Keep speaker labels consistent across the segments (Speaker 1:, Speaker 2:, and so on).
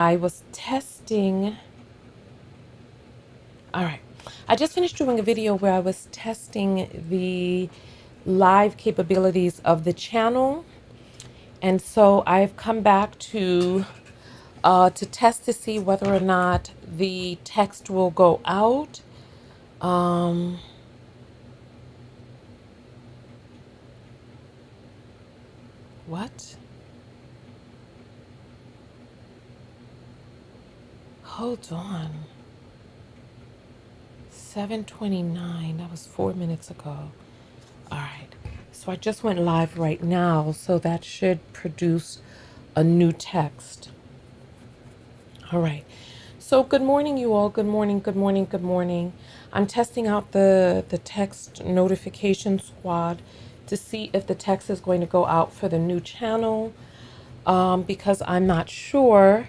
Speaker 1: I was testing. All right. I just finished doing a video where I was testing the live capabilities of the channel. And so I've come back to test to see whether or not the text will go out. Um, what? Hold on. 7:29. That was 4 minutes ago. All right. So I just went live right now, so that should produce a new text. All right. So good morning, you all. Good morning, good morning, good morning. I'm testing out the text notification squad to see if the text is going to go out for the new channel, because I'm not sure,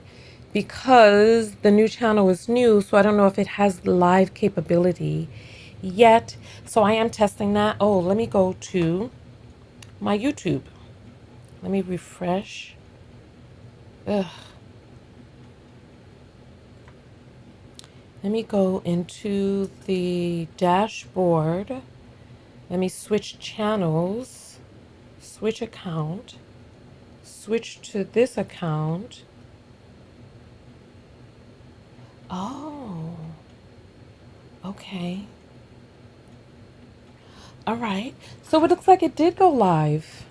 Speaker 1: because the new channel is new, so I don't know if it has live capability yet. So I am testing that. Oh, let me go to my YouTube. Let me refresh. Ugh. Let me go into the dashboard. Let me switch channels, switch account, switch to this account. Oh, okay. All right. So it looks like it did go live.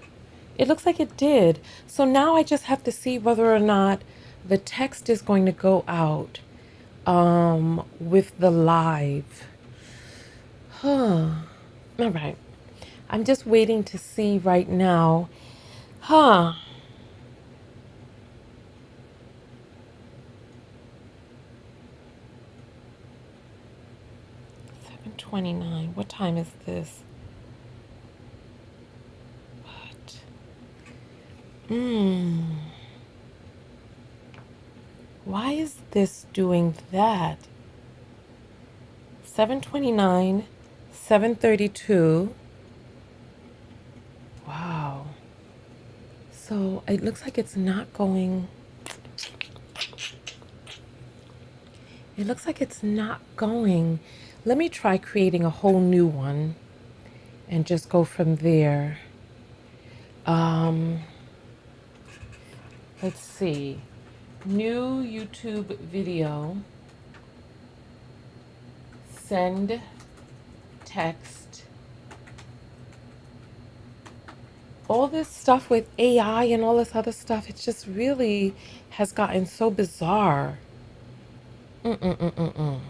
Speaker 1: It looks like it did. So now I just have to see whether or not the text is going to go out with the live. Huh. All right. I'm just waiting to see right now. Huh. 7:29. What time is this? What? Why is this doing that? 7:29, 7:32. Wow. So it looks like it's not going. It looks like it's not going. Let me try creating a whole new one and just go from there. Um, let's see. New YouTube video. Send text. All this stuff with AI and all this other stuff, it just really has gotten so bizarre. Mm-mm-mm-mm-mm.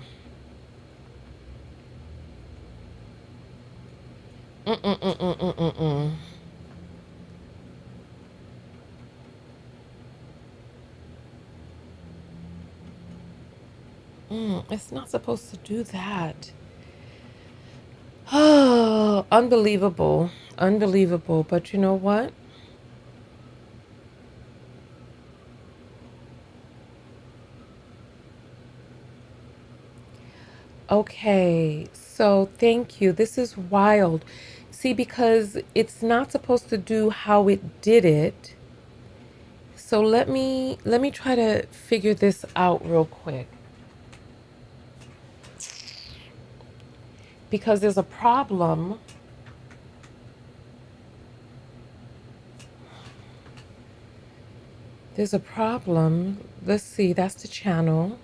Speaker 1: Mm-mm-mm-mm-mm-mm. It's not supposed to do that. Oh, unbelievable. Unbelievable. But you know what? Okay, so thank you. This is wild. See, because it's not supposed to do how it did it. So let me try to figure this out real quick. Because there's a problem. There's a problem. Let's see, that's the channel.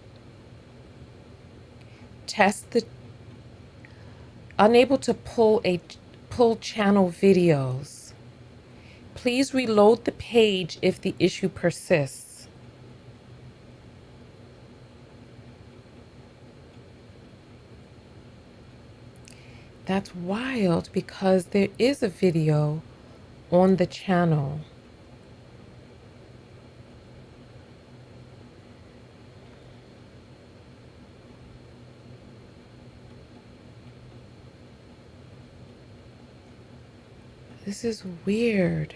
Speaker 1: Test the unable to pull channel videos. Please reload the page if the issue persists. That's wild because there is a video on the channel. This is weird.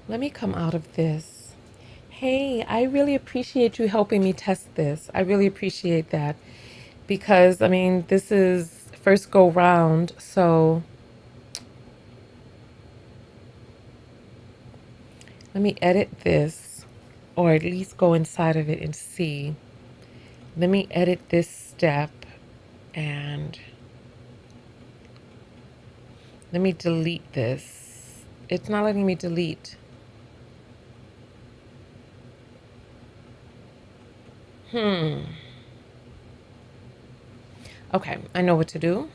Speaker 1: Let me come out of this. Hey, I really appreciate you helping me test this. I really appreciate that because, I mean, this is first go round, so Let me edit this, or at least go inside of it and see. Let me edit this step and let me delete this. It's not letting me delete. Okay, I know what to do.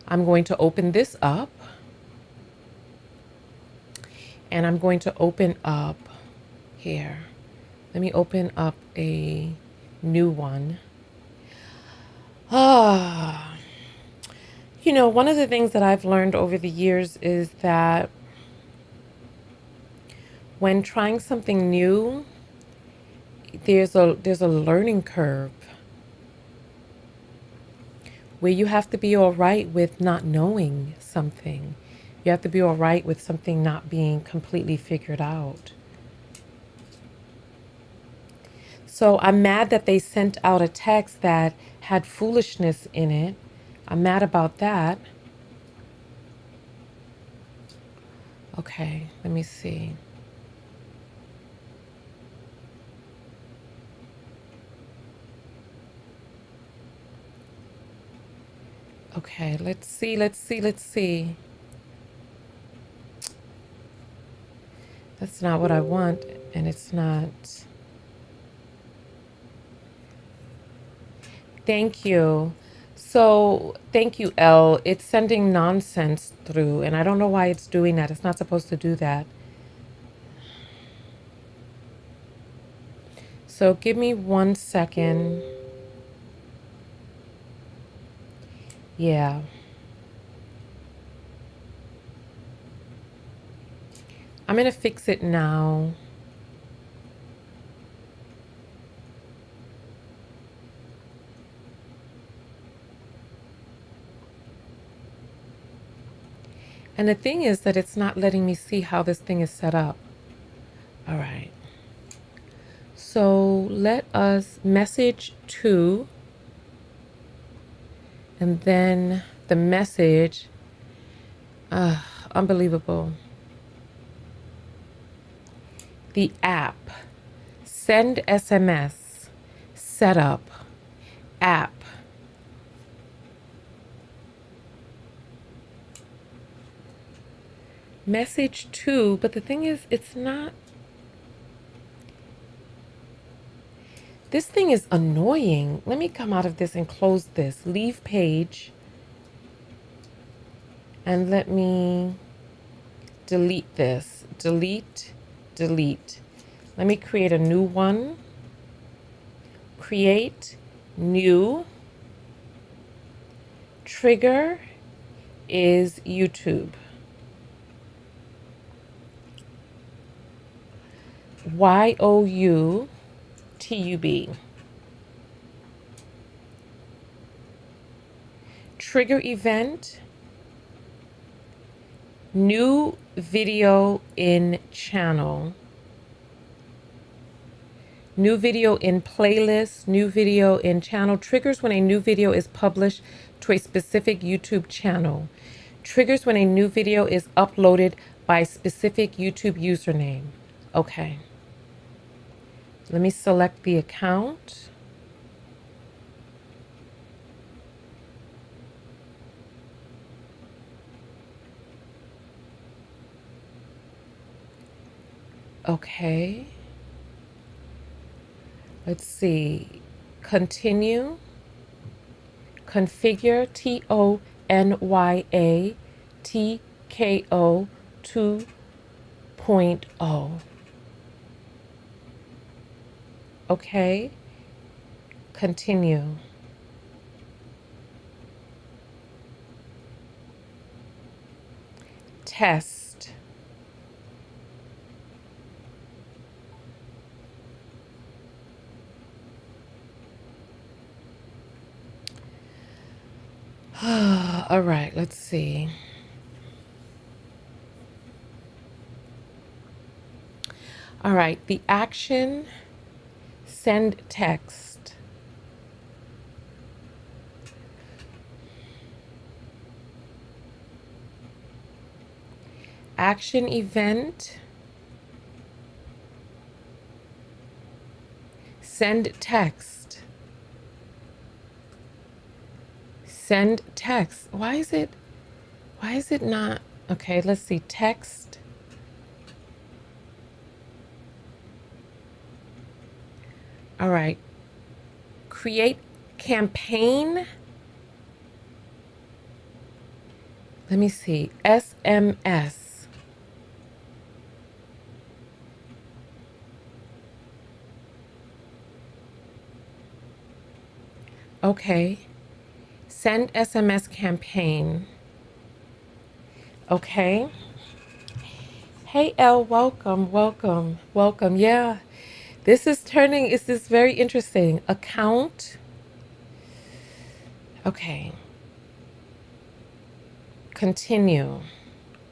Speaker 1: I'm going to open this up, and I'm going to open up here. Let me open up a new one. Ah, one of the things that I've learned over the years is that when trying something new, there's a learning curve where you have to be all right with not knowing something. You have to be all right with something not being completely figured out. So I'm mad that they sent out a text that had foolishness in it. I'm mad about that. Okay, let me see. Okay, let's see. That's not what I want, and it's not. Thank you. So, thank you, Elle. It's sending nonsense through, and I don't know why it's doing that. It's not supposed to do that. So, give me 1 second. Yeah. I'm going to fix it now. And the thing is that it's not letting me see how this thing is set up. All right. So let us message to, and then the message. Unbelievable. The app. Send SMS. Setup. App. Message to, but the thing is, it's not. This thing is annoying. Let me come out of this and close this. Leave page. And let me delete this. Delete, delete. Let me create a new one. Create, new. Trigger is YouTube. YOUTUB. Trigger event. New video in channel. New video in playlist. New video in channel. Triggers when a new video is published to a specific YouTube channel. Triggers when a new video is uploaded by a specific YouTube username. Okay. Let me select the account. Okay. Let's see. Continue. Configure TONYA TKO 2.0. Okay. Continue. Test. All right, let's see. All right, the action, send text. Action event, Send text. Send text. Why is it not? Okay, let's see. Text. All right. Create campaign. Let me see. SMS. Okay. Send SMS campaign. Okay. Hey Elle, welcome, welcome, welcome. Yeah. This is very interesting. Account. Okay. Continue.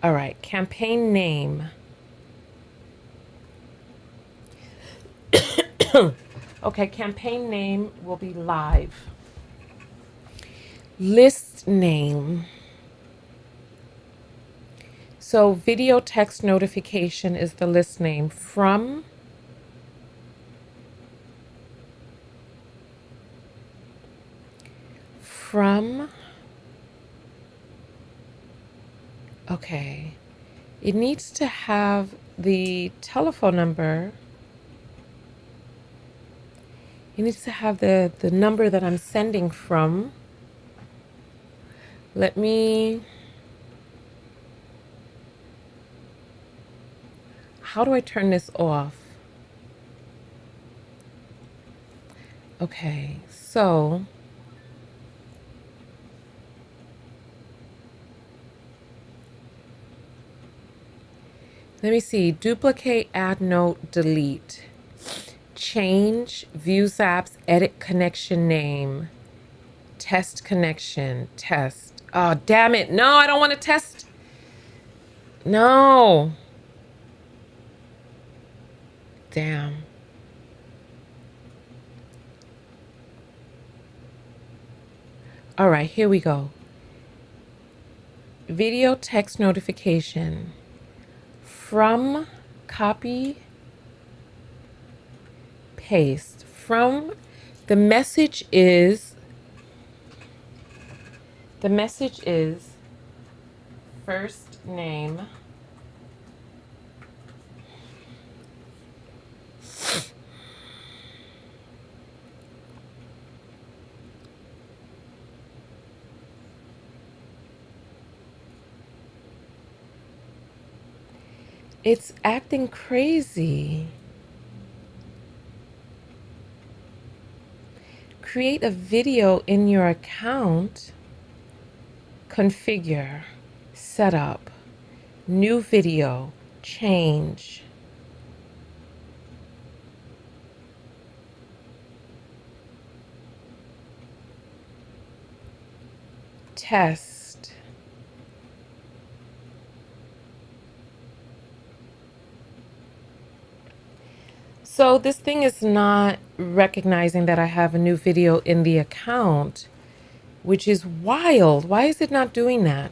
Speaker 1: All right. Campaign name. Okay, campaign name will be live. List name. So video text notification is the list name. From okay. It needs to have the telephone number. It needs to have the number that I'm sending from. Let me, how do I turn this off? Okay, so let me see. Duplicate, add note, delete. Change, views apps, edit connection name. Test connection, test. Oh, damn it. No, I don't want to test. No. Damn. All right, here we go. Video text notification. From, copy, paste. From, the message is first name. It's acting crazy. Create a video in your account. Configure. Setup. New video. Change. Test. So this thing is not recognizing that I have a new video in the account, which is wild. Why is it not doing that?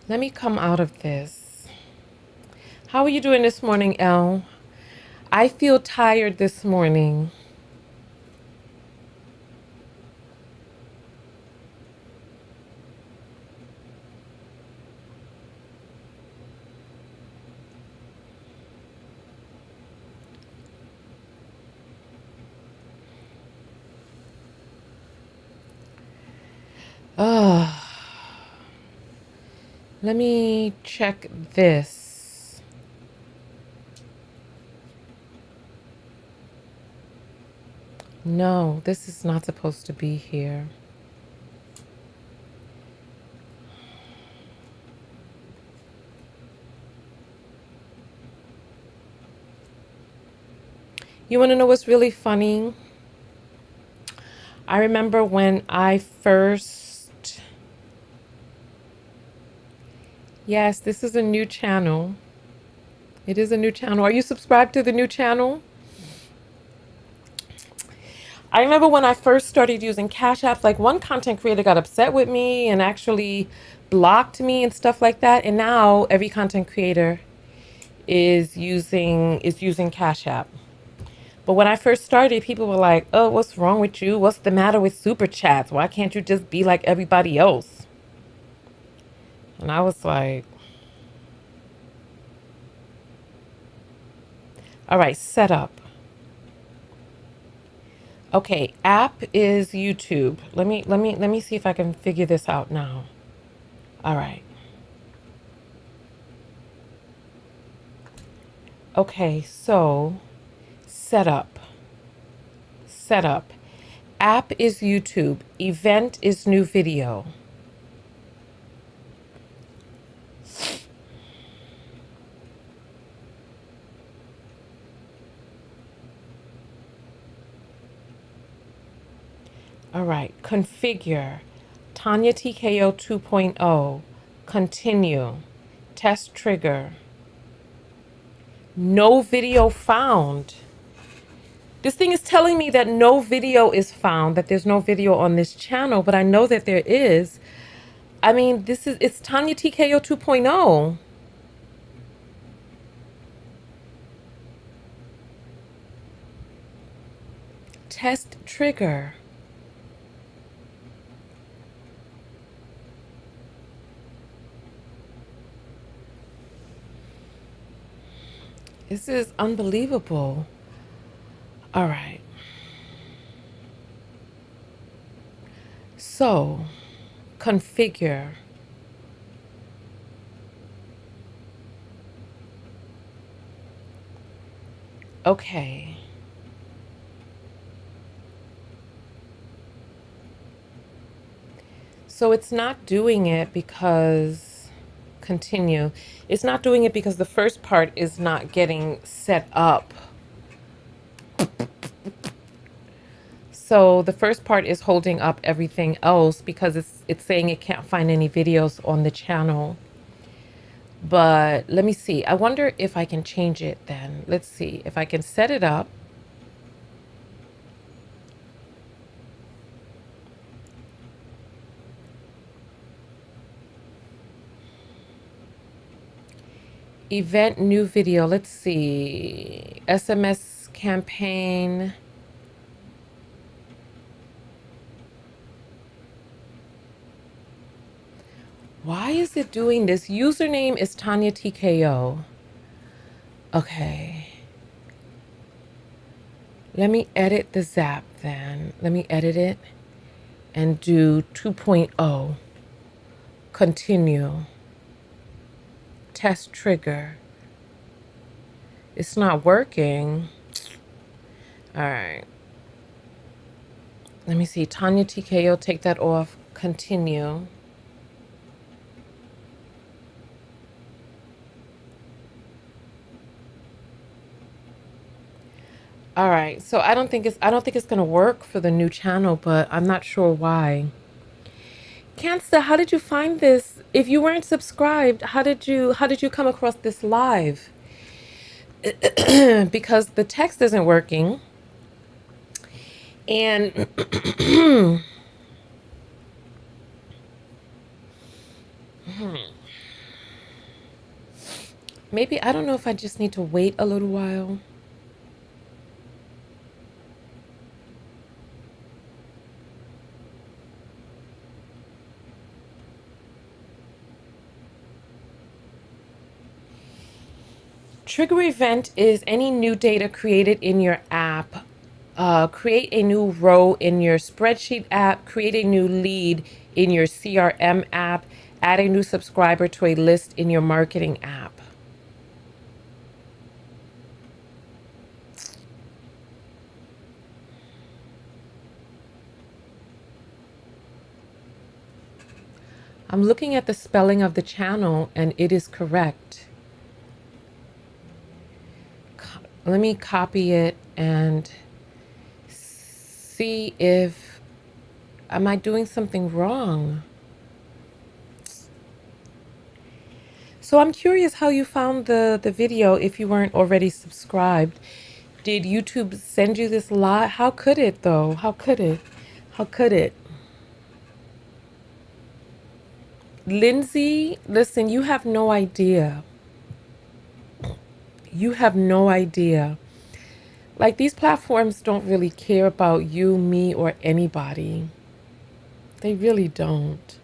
Speaker 1: Let me come out of this. How are you doing this morning, Elle? I feel tired this morning. Oh, let me check this. No, this is not supposed to be here. You want to know what's really funny? I remember when I first... Yes, this is a new channel. It is a new channel. Are you subscribed to the new channel? I remember when I first started using Cash Apps, like one content creator got upset with me and actually blocked me and stuff like that. And now every content creator is using Cash App. But when I first started, people were like, "Oh, what's wrong with you? What's the matter with super chats? Why can't you just be like everybody else?" And I was like, "All right, set up. Okay, app is YouTube. Let me see if I can figure this out now. All right. Okay, so setup. Setup. App is YouTube. Event is new video. All right. Configure. Tonya TKO 2.0. Continue. Test trigger. No video found. This thing is telling me that no video is found, that there's no video on this channel, but I know that there is. I mean, it's Tonya TKO 2.0. Test trigger. This is unbelievable. All right. So, configure. Okay. So it's not doing it because, continue. It's not doing it because the first part is not getting set up. So the first part is holding up everything else because it's saying it can't find any videos on the channel. But let me see. I wonder if I can change it then. Let's see if I can set it up. Event new video. Let's see. SMS campaign. Why is it doing this? Username is Tonya TKO. Okay. Let me edit the Zap then. Let me edit it and do 2.0. Continue. Test trigger. It's not working. All right. Let me see. Tonya TKO, take that off. Continue. All right. So I don't think it's gonna work for the new channel, but I'm not sure why. Cancer, how did you find this? If you weren't subscribed, how did you come across this live? Because the text isn't working. And maybe I don't know if I just need to wait a little while. Trigger event is any new data created in your app. Create a new row in your spreadsheet app. Create a new lead in your CRM app. Add a new subscriber to a list in your marketing app. I'm looking at the spelling of the channel and it is correct. Let me copy it and see if, am I doing something wrong? So I'm curious how you found the video if you weren't already subscribed. Did YouTube send you this live? How could it though? How could it? How could it? Lindsay, listen, you have no idea. You have no idea. Like, these platforms don't really care about you, me, or anybody. They really don't.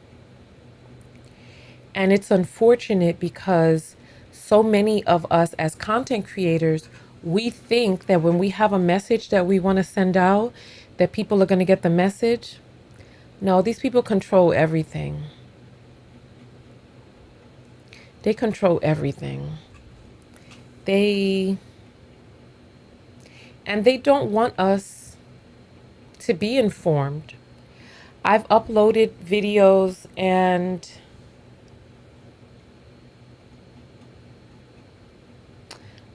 Speaker 1: And it's unfortunate because so many of us as content creators, we think that when we have a message that we want to send out, that people are going to get the message. No, these people control everything. They control everything. They and they don't want us to be informed. I've uploaded videos and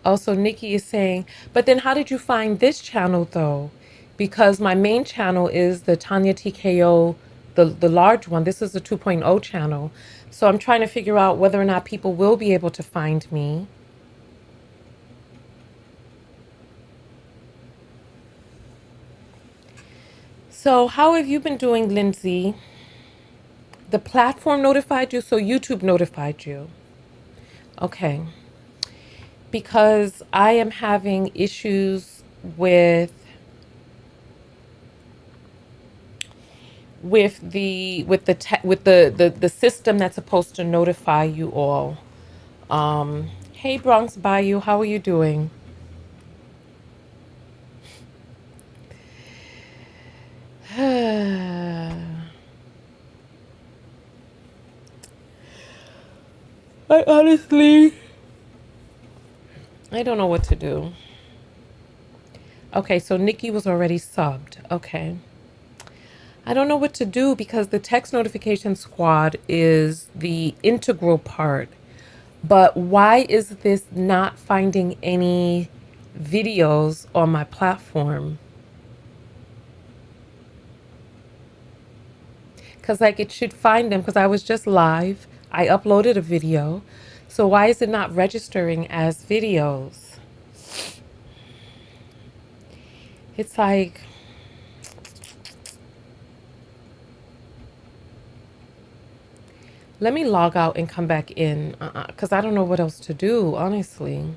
Speaker 1: also Nikki is saying, but then how did you find this channel though? Because my main channel is the Tonya TKO, the large one. This is the 2.0 channel. So I'm trying to figure out whether or not people will be able to find me. So how have you been doing, Lindsay? The platform notified you, so YouTube notified you. Okay. Because I am having issues with the system that's supposed to notify you all. Hey Bronx Bayou, how are you doing? I honestly, I don't know what to do. Okay, so Nikki was already subbed. Okay. I don't know what to do because the text notification squad is the integral part. But why is this not finding any videos on my platform? Because like it should find them because I was just live. I uploaded a video. So why is it not registering as videos? It's like, let me log out and come back in because I don't know what else to do, honestly.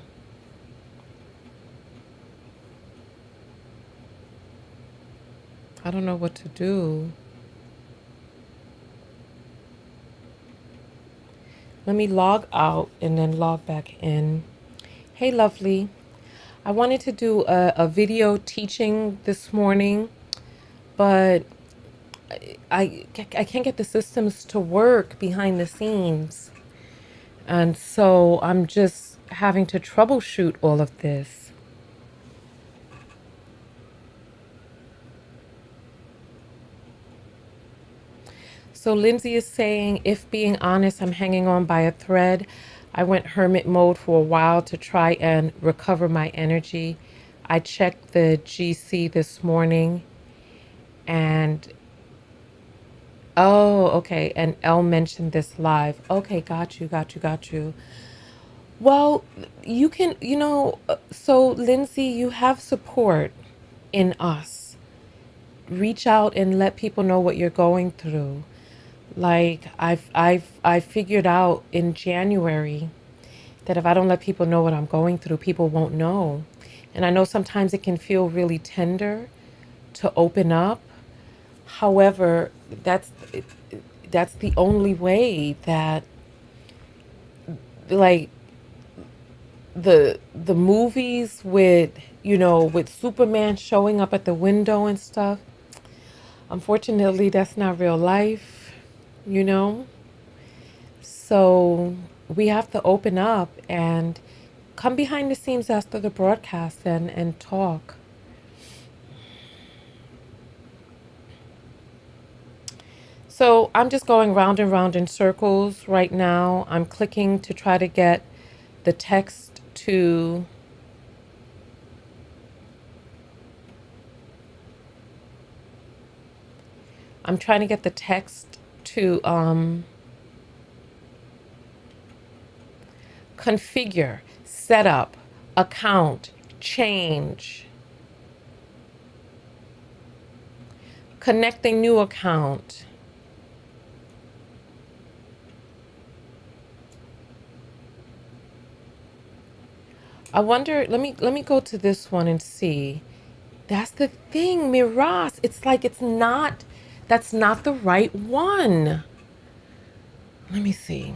Speaker 1: I don't know what to do. Let me log out and then log back in. Hey, lovely. I wanted to do a video teaching this morning, but I can't get the systems to work behind the scenes. And so I'm just having to troubleshoot all of this. So Lindsay is saying, if being honest, I'm hanging on by a thread. I went hermit mode for a while to try and recover my energy. I checked the GC this morning and oh, okay. And Elle mentioned this live. Okay, got you. Well, you can, so Lindsay, you have support in us. Reach out and let people know what you're going through. Like I figured out in January that if I don't let people know what I'm going through, people won't know. And I know sometimes it can feel really tender to open up. However, that's the only way that like the movies with with Superman showing up at the window and stuff. Unfortunately, that's not real life, you know? So we have to open up and come behind the scenes after the broadcast and talk. So I'm just going round and round in circles right now. I'm clicking to try to get the text to I'm trying to get the text to configure, set up, account, change, connecting new account. I wonder, let me go to this one and see. That's the thing, Miras. It's like it's not, that's not the right one. Let me see.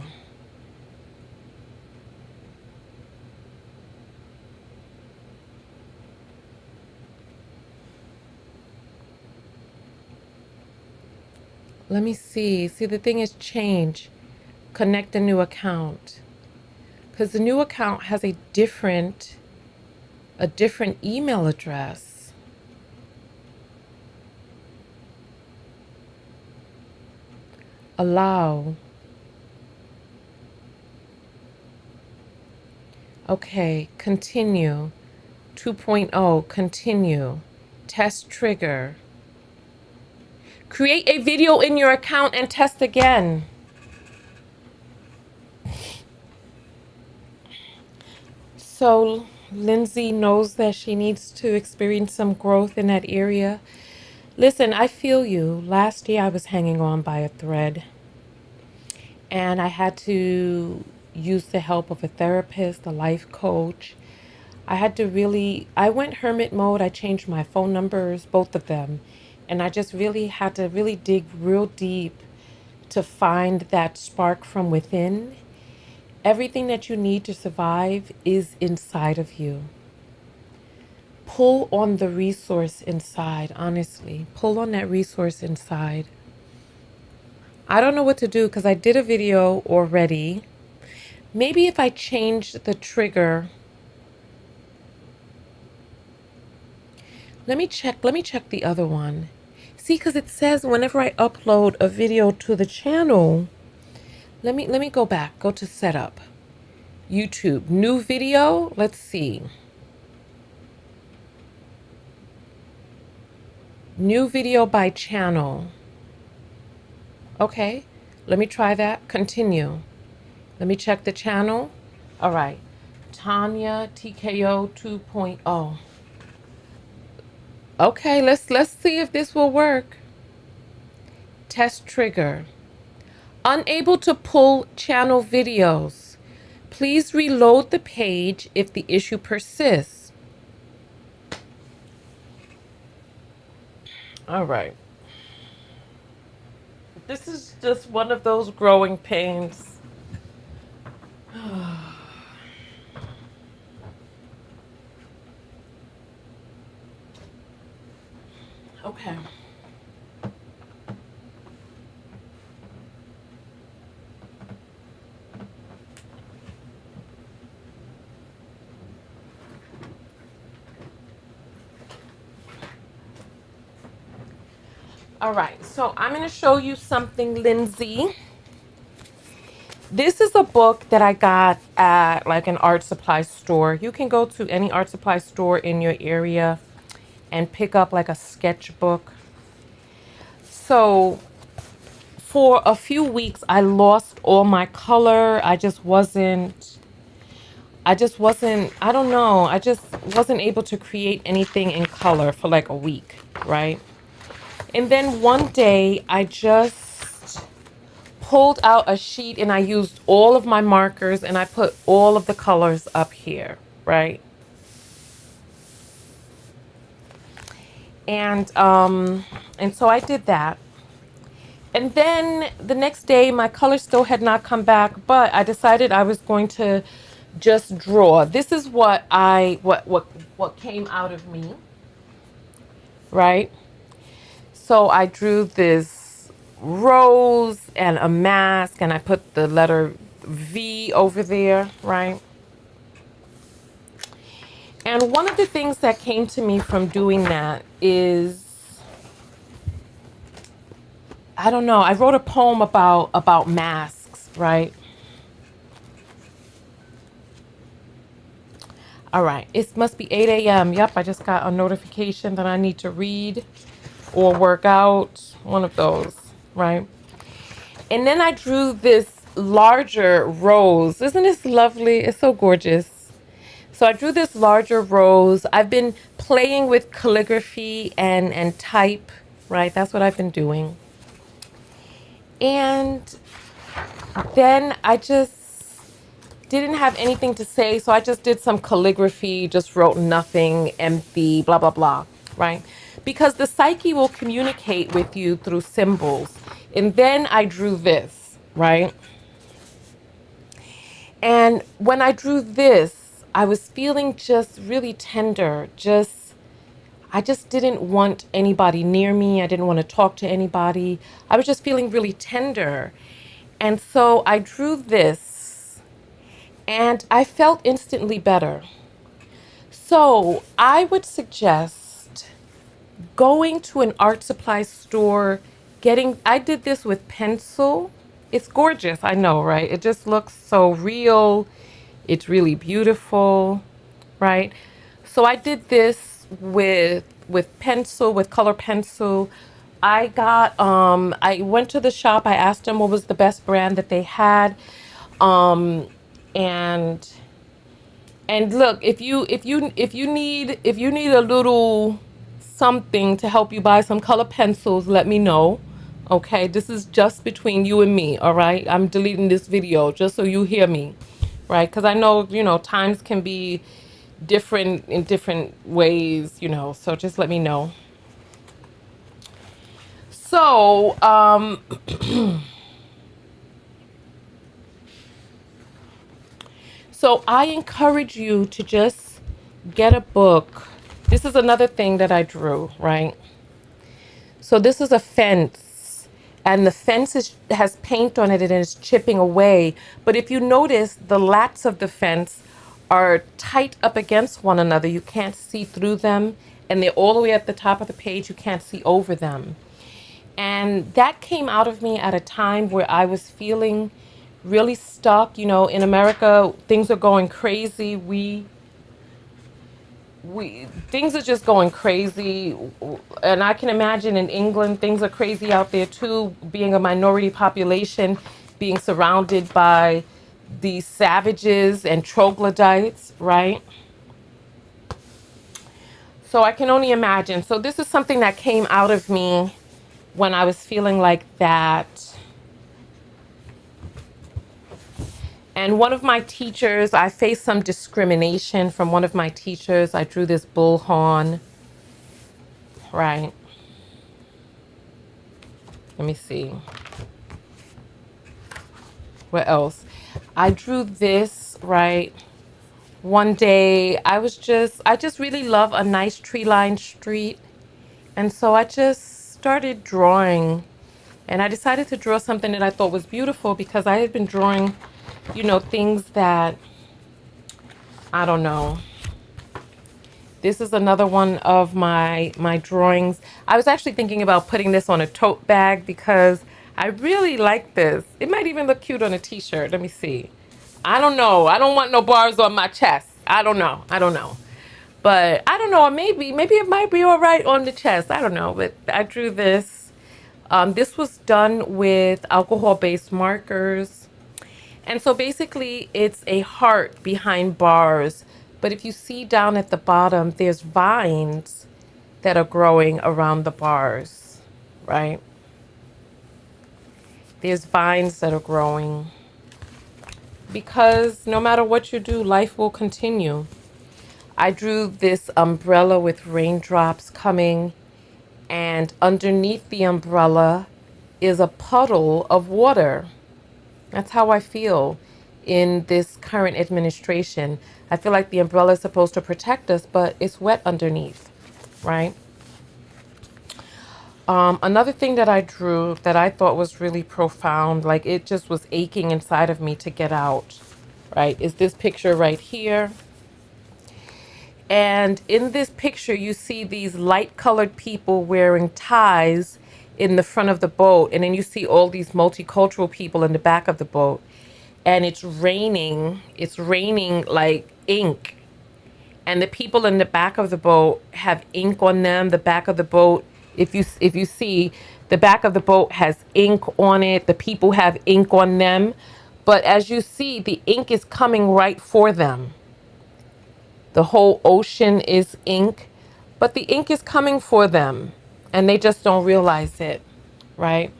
Speaker 1: Let me see. See, the thing is change. Connect a new account. Because the new account has a different email address. Allow. Okay, continue. 2.0, continue. Test trigger. Create a video in your account and test again. So Lindsay knows that she needs to experience some growth in that area. Listen, I feel you. Last year I was hanging on by a thread and I had to use the help of a therapist, a life coach. I went hermit mode. I changed my phone numbers, both of them. And I just really had to really dig real deep to find that spark from within. Everything that you need to survive is inside of you. Pull on the resource inside, honestly. Pull on that resource inside. I don't know what to do because I did a video already. Maybe if I change the trigger. Let me check the other one. See, because it says whenever I upload a video to the channel, let me go back. Go to setup. YouTube, new video. Let's see. New video by channel. Okay, let me try that. Continue. Let me check the channel. All right. Tonya TKO 2.0. Okay, let's see if this will work. Test trigger. Unable to pull channel videos. Please reload the page if the issue persists. All right. This is just one of those growing pains. Okay. All right, so I'm going to show you something, Lindsay. This is a book that I got at like an art supply store. You can go to any art supply store in your area and pick up like a sketchbook. So for a few weeks, I lost all my color. I don't know. I just wasn't able to create anything in color for like a week, right? And then one day I just pulled out a sheet and I used all of my markers and I put all of the colors up here, right? And so I did that. And then the next day my color still had not come back, but I decided I was going to just draw. This is what came out of me, right? So I drew this rose and a mask and I put the letter V over there, right? And one of the things that came to me from doing that is, I don't know, I wrote a poem about masks, right? All right, it must be 8 a.m. Yep, I just got a notification that I need to read or work out, one of those, right? And then I drew this larger rose. Isn't this lovely? It's so gorgeous. So I drew this larger rose. I've been playing with calligraphy and type, right? That's what I've been doing. And then I just didn't have anything to say, so I just did some calligraphy, just wrote nothing, empty, blah, blah, blah, right? Because the psyche will communicate with you through symbols. And then I drew this, right? And when I drew this, I was feeling just really tender. I just didn't want anybody near me. I didn't want to talk to anybody. I was just feeling really tender. And so I drew this and I felt instantly better. So I would suggest going to an art supply store, I did this with pencil. It's gorgeous, I know, right? It just looks so real. It's really beautiful, right? So I did this with pencil, with color pencil. I went to the shop, I asked them what was the best brand that they had. Um, and look, if you need a little something to help you buy some color pencils, let me know. Okay, this is just between you and me, all right? I'm deleting this video just so you hear me, right? Because I know, times can be different in different ways, so just let me know. So, so I encourage you to just get a book. This is another thing that I drew, right? So this is a fence, and the fence has paint on it and it's chipping away. But if you notice, the lats of the fence are tight up against one another. You can't see through them, and they're all the way at the top of the page. You can't see over them. And that came out of me at a time where I was feeling really stuck. In America, things are going crazy. Things are just going crazy, and I can imagine in England things are crazy out there too, being a minority population, being surrounded by these savages and troglodytes, right? So I can only imagine. So this is something that came out of me when I was feeling like that. And one of my teachers, I faced some discrimination from one of my teachers. I drew this bullhorn, right? Let me see. What else? I drew this, right? One day I just really love a nice tree-lined street. And so I just started drawing, and I decided to draw something that I thought was beautiful because I had been drawing, things that, I don't know. This is another one of my drawings. I was actually thinking about putting this on a tote bag because I really like this. It might even look cute on a t-shirt. Let me see. I don't know. I don't want no bars on my chest. I don't know. But I don't know. Maybe it might be all right on the chest. I don't know. But I drew this. This was done with alcohol-based markers. And so basically it's a heart behind bars. But if you see down at the bottom, there's vines that are growing around the bars, right? There's vines that are growing because no matter what you do, life will continue. I drew this umbrella with raindrops coming, and underneath the umbrella is a puddle of water. That's how I feel in this current administration. I feel like the umbrella is supposed to protect us, but it's wet underneath, right? Another thing that I drew that I thought was really profound, like it just was aching inside of me to get out, right, is this picture right here. And in this picture, you see these light colored people wearing ties in the front of the boat. And then you see all these multicultural people in the back of the boat. And it's raining like ink. And the people in the back of the boat have ink on them. The back of the boat, if you see, the back of the boat has ink on it. The people have ink on them. But as you see, the ink is coming right for them. The whole ocean is ink, but the ink is coming for them and they just don't realize it, right?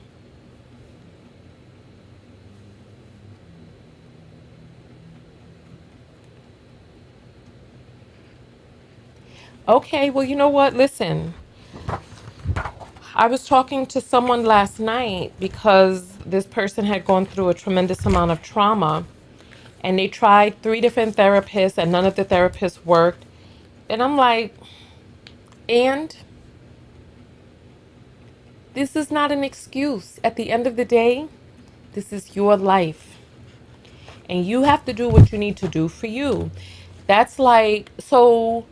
Speaker 1: Okay, well, you know what? Listen, I was talking to someone last night because this person had gone through a tremendous amount of trauma, and they tried 3 different therapists and none of the therapists worked. And I'm like, and this is not an excuse. At the end of the day, this is your life. And you have to do what you need to do for you. That's like, so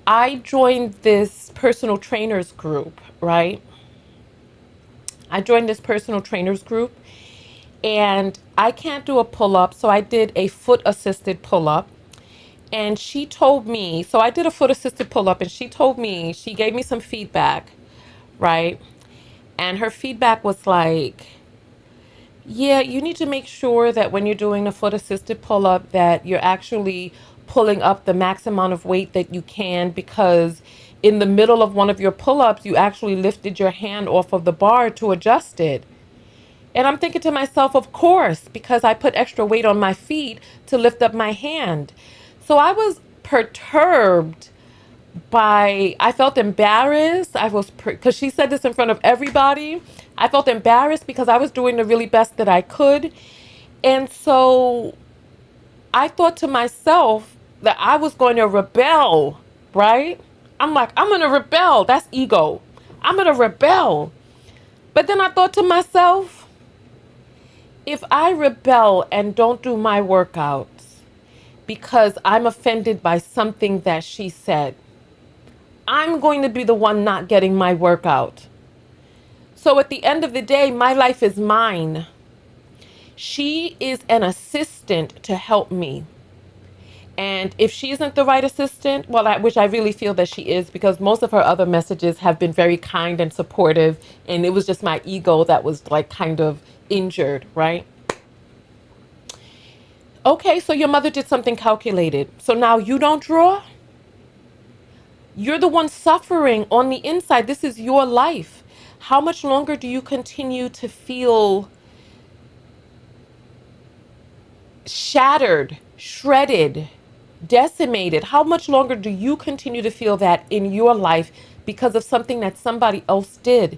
Speaker 1: I joined this personal trainers group, right? I joined this personal trainers group and I can't do a pull up. So I did a foot assisted pull up. And she told me, so I did a foot assisted pull up and she told me, she gave me some feedback, right? And her feedback was like, yeah, you need to make sure that when you're doing a foot assisted pull up that you're actually pulling up the max amount of weight that you can, because in the middle of one of your pull ups, you actually lifted your hand off of the bar to adjust it. And I'm thinking to myself, of course, because I put extra weight on my feet to lift up my hand. So I was perturbed I felt embarrassed. Because she said this in front of everybody. I felt embarrassed because I was doing the really best that I could. And so I thought to myself that I was going to rebel, right? I'm like, I'm going to rebel. That's ego. I'm going to rebel. But then I thought to myself, if I rebel and don't do my workouts because I'm offended by something that she said, I'm going to be the one not getting my workout. So at the end of the day, my life is mine. She is an assistant to help me. And if she isn't the right assistant, well, which I really feel that she is, because most of her other messages have been very kind and supportive. And it was just my ego that was like kind of injured, right? Okay, so your mother did something calculated. So now you don't draw? You're the one suffering on the inside. This is your life. How much longer do you continue to feel shattered, shredded, decimated? How much longer do you continue to feel that in your life because of something that somebody else did?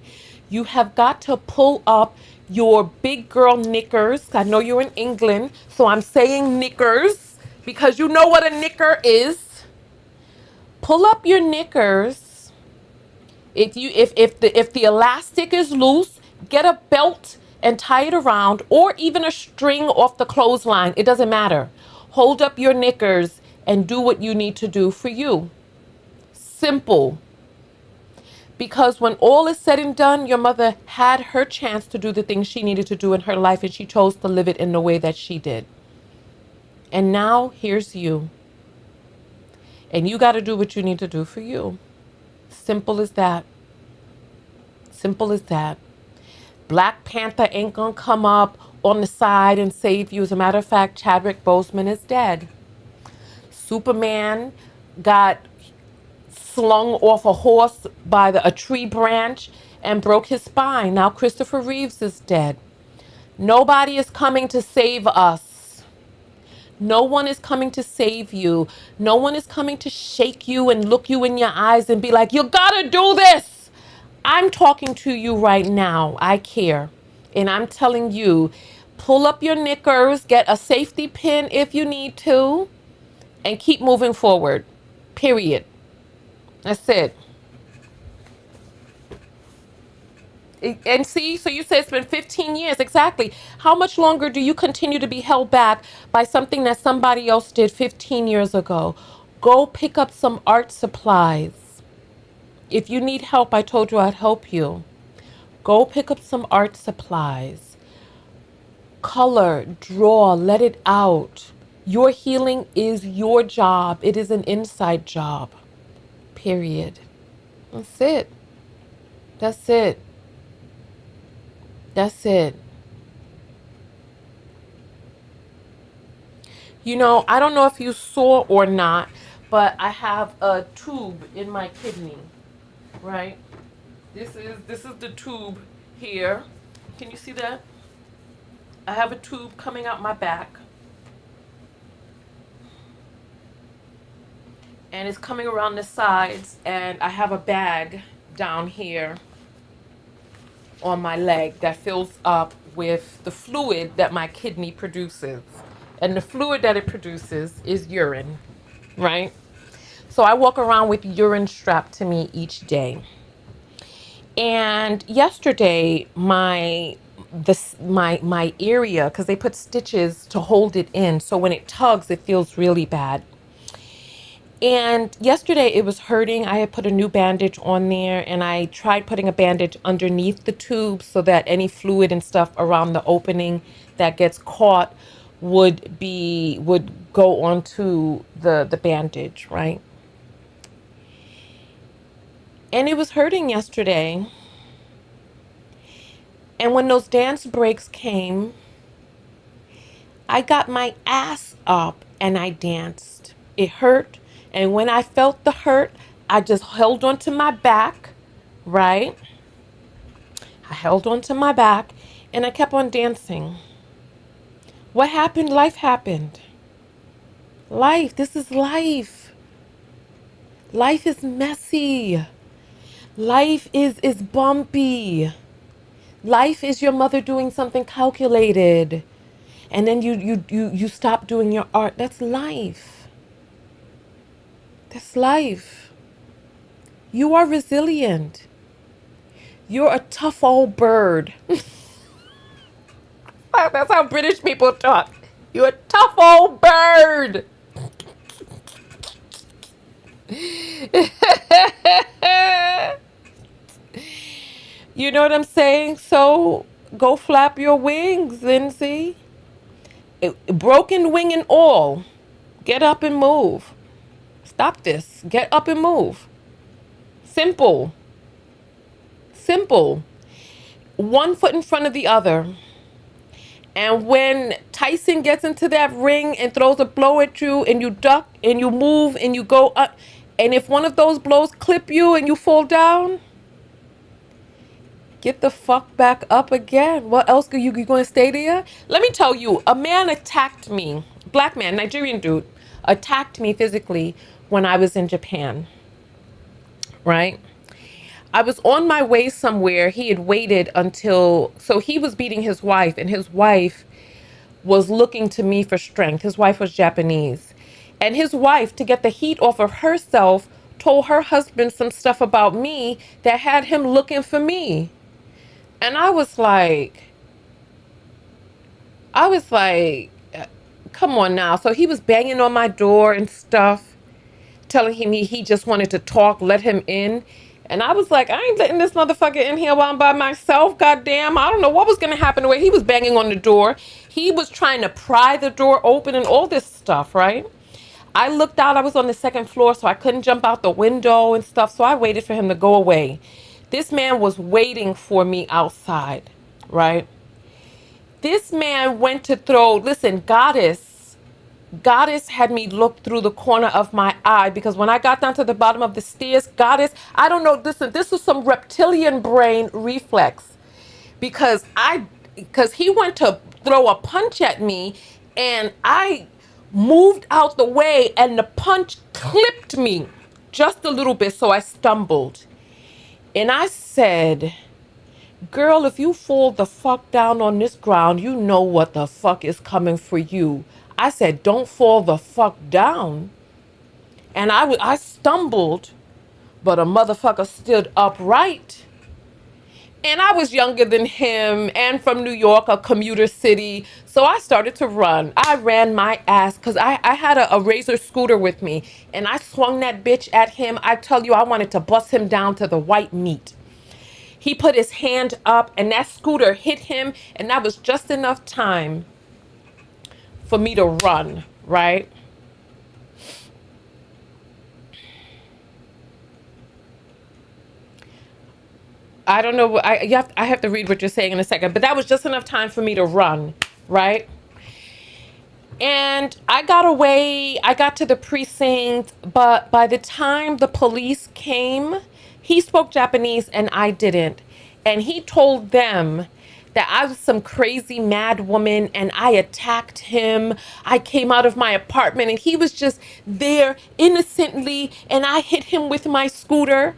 Speaker 1: You have got to pull up your big girl knickers. I know you're in England, so I'm saying knickers because you know what a knicker is. Pull up your knickers. If the elastic is loose, get a belt and tie it around, or even a string off the clothesline. It doesn't matter. Hold up your knickers and do what you need to do for you. Simple. Because when all is said and done, your mother had her chance to do the things she needed to do in her life, and she chose to live it in the way that she did. And now here's you. And you got to do what you need to do for you. Simple as that. Simple as that. Black Panther ain't gonna come up on the side and save you. As a matter of fact, Chadwick Boseman is dead. Superman got slung off a horse by a tree branch and broke his spine. Now Christopher Reeves is dead. Nobody is coming to save us. No one is coming to save you. No one is coming to shake you and look you in your eyes and be like, you gotta do this. I'm talking to you right now. I care. And I'm telling you, pull up your knickers, get a safety pin if you need to, and keep moving forward. Period. That's it. And see, so you said it's been 15 years. Exactly. How much longer do you continue to be held back by something that somebody else did 15 years ago? Go pick up some art supplies. If you need help, I told you I'd help you. Go pick up some art supplies. Color, draw, let it out. Your healing is your job. It is an inside job. Period. That's it. That's it. That's it. You know, I don't know if you saw or not, but I have a tube in my kidney, right? This is the tube here. Can you see that? I have a tube coming out my back. and it's coming around the sides, and I have a bag down here on my leg that fills up with the fluid that my kidney produces. And the fluid that it produces is urine, right? So I walk around with urine strapped to me each day. And yesterday, my area, because they put stitches to hold it in, so when it tugs, it feels really bad. And yesterday it was hurting. I had put a new bandage on there, and I tried putting a bandage underneath the tube so that any fluid and stuff around the opening that gets caught would go onto the bandage, right? And it was hurting yesterday. And when those dance breaks came, I got my ass up and I danced. It hurt. And when I felt the hurt, I just held onto my back, right? I held onto my back and I kept on dancing. What happened? Life happened. Life. This is life. Life is messy. Life is bumpy. Life is your mother doing something calculated. And then you stop doing your art. That's life. That's life. You are resilient. You're a tough old bird. That's how British people talk. You're a tough old bird. You know what I'm saying? So go flap your wings, Lindsay. Broken wing and all. Get up and move. Stop this. Get up and move. Simple. Simple. One foot in front of the other. And when Tyson gets into that ring and throws a blow at you and you duck and you move and you go up, and if one of those blows clip you and you fall down, get the fuck back up again. What else are you going to stay there? Let me tell you, a man attacked me, black man, Nigerian dude, attacked me physically when I was in Japan, right? I was on my way somewhere. He had waited until, so he was beating his wife, and his wife was looking to me for strength. His wife was Japanese. And his wife, to get the heat off of herself, told her husband some stuff about me that had him looking for me. And I was like, come on now. So he was banging on my door and stuff, telling him he just wanted to talk, let him in. And I was like, I ain't letting this motherfucker in here while I'm by myself. Goddamn, I don't know what was going to happen the way he was banging on the door. He was trying to pry the door open and all this stuff, right? I looked out. I was on the second floor, so I couldn't jump out the window and stuff. So I waited for him to go away. This man was waiting for me outside, right? This man went to throw, listen, Goddess had me look through the corner of my eye, because when I got down to the bottom of the stairs, Goddess, I don't know, listen, this was some reptilian brain reflex, because he went to throw a punch at me and I moved out the way and the punch clipped me just a little bit, so I stumbled. And I said, girl, if you fall the fuck down on this ground, you know what the fuck is coming for you. I said, don't fall the fuck down. And I stumbled, but a motherfucker stood upright. And I was younger than him and from New York, a commuter city. So I started to run. I ran my ass because I had a Razor scooter with me. And I swung that bitch at him. I tell you, I wanted to bust him down to the white meat. He put his hand up and that scooter hit him. And that was just enough time for me to run, right? I don't know. I have to read what you're saying in a second, but that was just enough time for me to run, right? And I got away. I got to the precinct, but by the time the police came, he spoke Japanese and I didn't. And he told them that I was some crazy mad woman and I attacked him. I came out of my apartment and he was just there innocently and I hit him with my scooter.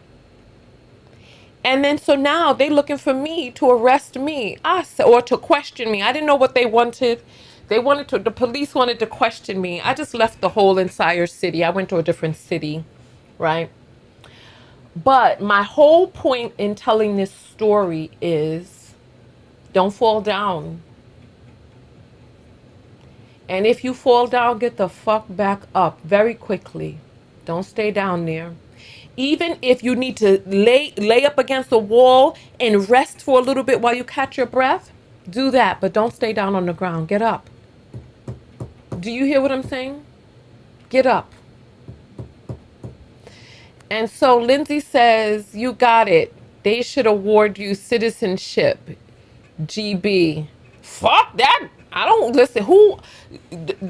Speaker 1: And then so now they looking for me to arrest me, or to question me. I didn't know what they wanted. The police wanted to question me. I just left the whole entire city. I went to a different city, right? But my whole point in telling this story is don't fall down. And if you fall down, get the fuck back up very quickly. Don't stay down there. Even if you need to lay up against the wall and rest for a little bit while you catch your breath, do that, but don't stay down on the ground. Get up. Do you hear what I'm saying? Get up. And so Lindsay says, you got it. They should award you citizenship. GB. Fuck that. I don't listen.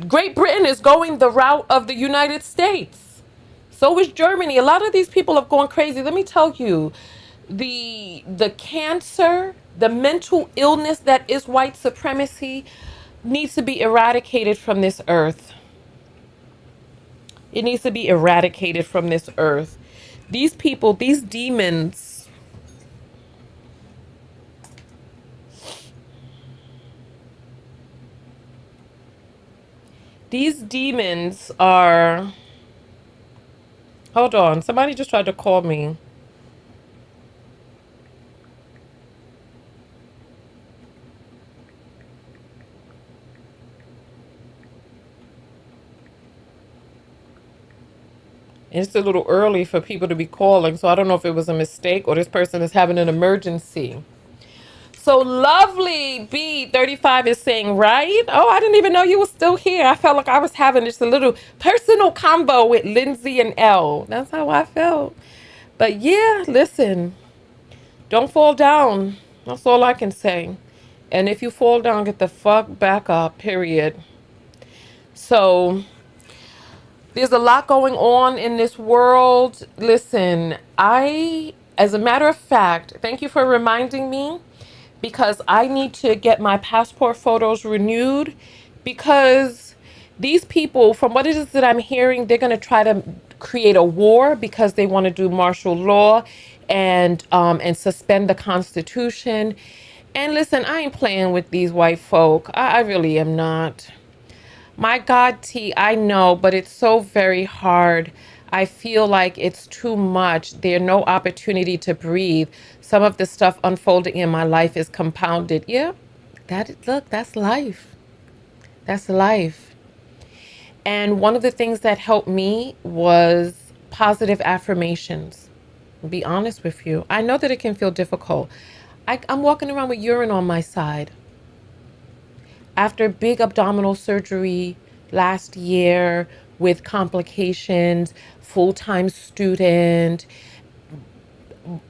Speaker 1: Great Britain is going the route of the United States. So is Germany. A lot of these people have gone crazy. Let me tell you, the cancer, the mental illness that is white supremacy needs to be eradicated from this earth. It needs to be eradicated from this earth. These people, these demons, are... Hold on. Somebody just tried to call me. It's a little early for people to be calling, so I don't know if it was a mistake or this person is having an emergency. So lovely B35 is saying, right? Oh, I didn't even know you were still here. I felt like I was having just a little personal combo with Lindsay and Elle. That's how I felt. But yeah, listen, don't fall down. That's all I can say. And if you fall down, get the fuck back up, period. So there's a lot going on in this world. Listen, as a matter of fact, thank you for reminding me, because I need to get my passport photos renewed, because these people, from what it is that I'm hearing, they're going to try to create a war because they want to do martial law and suspend the Constitution. And listen, I ain't playing with these white folk. I really am not. My God, T, I know, but it's so very hard. I feel like it's too much. There's no opportunity to breathe. Some of the stuff unfolding in my life is compounded. Yeah, look, that's life. That's life. And one of the things that helped me was positive affirmations. I'll be honest with you. I know that it can feel difficult. I'm walking around with urine on my side. After big abdominal surgery last year with complications, full-time student,